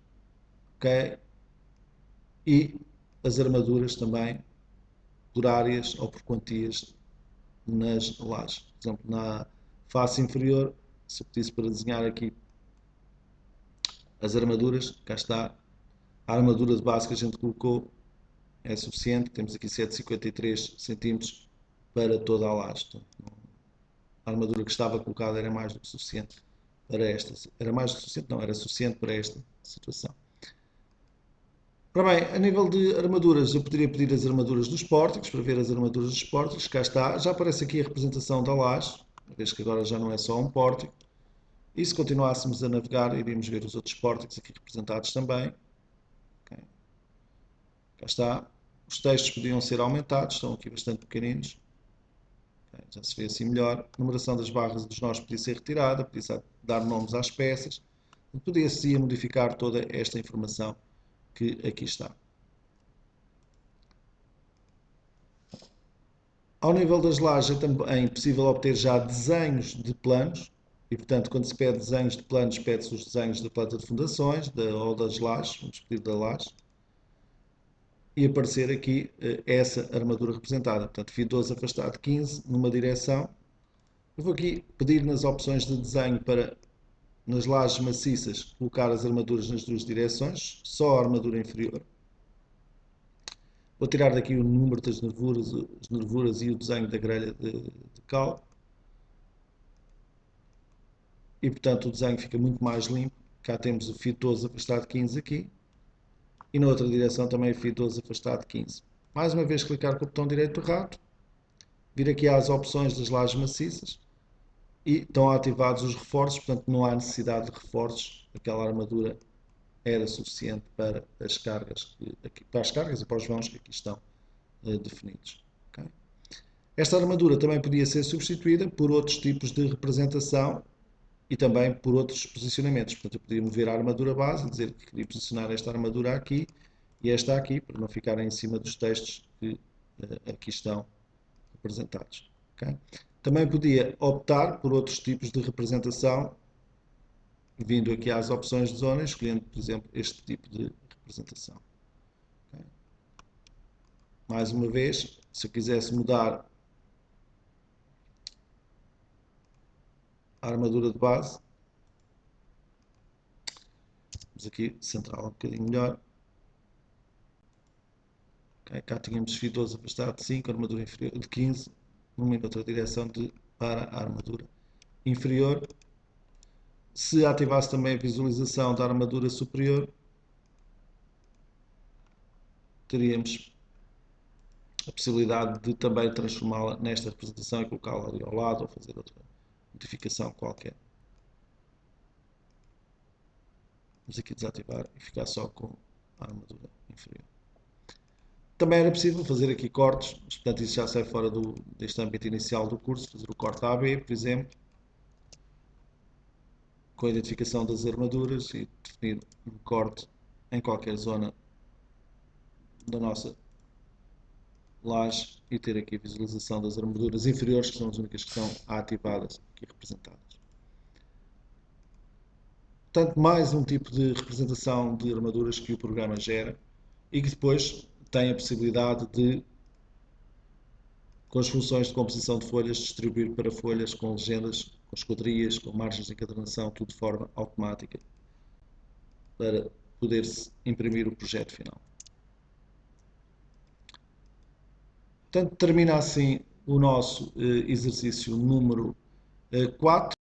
okay? E as armaduras também por áreas ou por quantias nas lajes. Por exemplo, na face inferior, se eu pedisse para desenhar aqui as armaduras, cá está, a armadura de base que a gente colocou é suficiente, temos aqui 7,53 centímetros para toda a laje. A armadura que estava colocada era mais do que suficiente para esta, era mais do que suficiente, não, era suficiente para esta situação. Ora bem, a nível de armaduras, eu poderia pedir as armaduras dos pórticos, para ver as armaduras dos pórticos, cá está, já aparece aqui a representação da laje, uma vez que agora já não é só um pórtico, e se continuássemos a navegar, iríamos ver os outros pórticos aqui representados também. Okay. Cá está, os textos podiam ser aumentados, estão aqui bastante pequeninos, okay. Já se vê assim melhor, a numeração das barras e dos nós podia ser retirada, podia dar nomes às peças, podia-se modificar toda esta informação que aqui está. Ao nível das lajes é também possível obter já desenhos de planos e, portanto, quando se pede desenhos de planos, pede-se os desenhos da planta de fundações ou das lajes, vamos pedir da laje, e aparecer aqui essa armadura representada. Portanto, fio 12 afastado 15 numa direção. Eu vou aqui pedir nas opções de desenho para, nas lajes maciças, colocar as armaduras nas duas direções, só a armadura inferior. Vou tirar daqui o número das nervuras, as nervuras e o desenho da grelha de cal. E, portanto, o desenho fica muito mais limpo. Cá temos o fio 12 afastado 15 aqui. E na outra direção também o fio 12 afastado 15. Mais uma vez clicar com o botão direito do rato. Vir aqui às opções das lajes maciças. E estão ativados os reforços, portanto não há necessidade de reforços. Aquela armadura era suficiente para as cargas, para as cargas e para os vãos que aqui estão definidos. Okay? Esta armadura também podia ser substituída por outros tipos de representação e também por outros posicionamentos. Portanto, eu podia mover a armadura base e dizer que queria posicionar esta armadura aqui e esta aqui, para não ficarem em cima dos textos que aqui estão representados. Okay? Também podia optar por outros tipos de representação, vindo aqui às opções de zona, escolhendo, por exemplo, este tipo de representação. Okay? Mais uma vez, se eu quisesse mudar a armadura de base, vamos aqui centrá-la um bocadinho melhor. Okay, cá tínhamos fio 12 afastado de 5, armadura inferior de 15, numa e outra direção para a armadura inferior. Se ativasse também a visualização da armadura superior, teríamos a possibilidade de também transformá-la nesta representação e colocá-la ali ao lado ou fazer outra modificação qualquer. Vamos aqui desativar e ficar só com a armadura inferior. Também era possível fazer aqui cortes, mas portanto isso já sai fora deste âmbito inicial do curso, fazer o corte AB, por exemplo, com a identificação das armaduras e definir um corte em qualquer zona da nossa laje e ter aqui a visualização das armaduras inferiores, que são as únicas que são ativadas aqui representadas. Portanto, mais um tipo de representação de armaduras que o programa gera e que depois tem a possibilidade de, com as funções de composição de folhas, distribuir para folhas com legendas, com esquadrias, com margens de encadernação, tudo de forma automática, para poder-se imprimir o projeto final. Portanto, termina assim o nosso exercício número 4.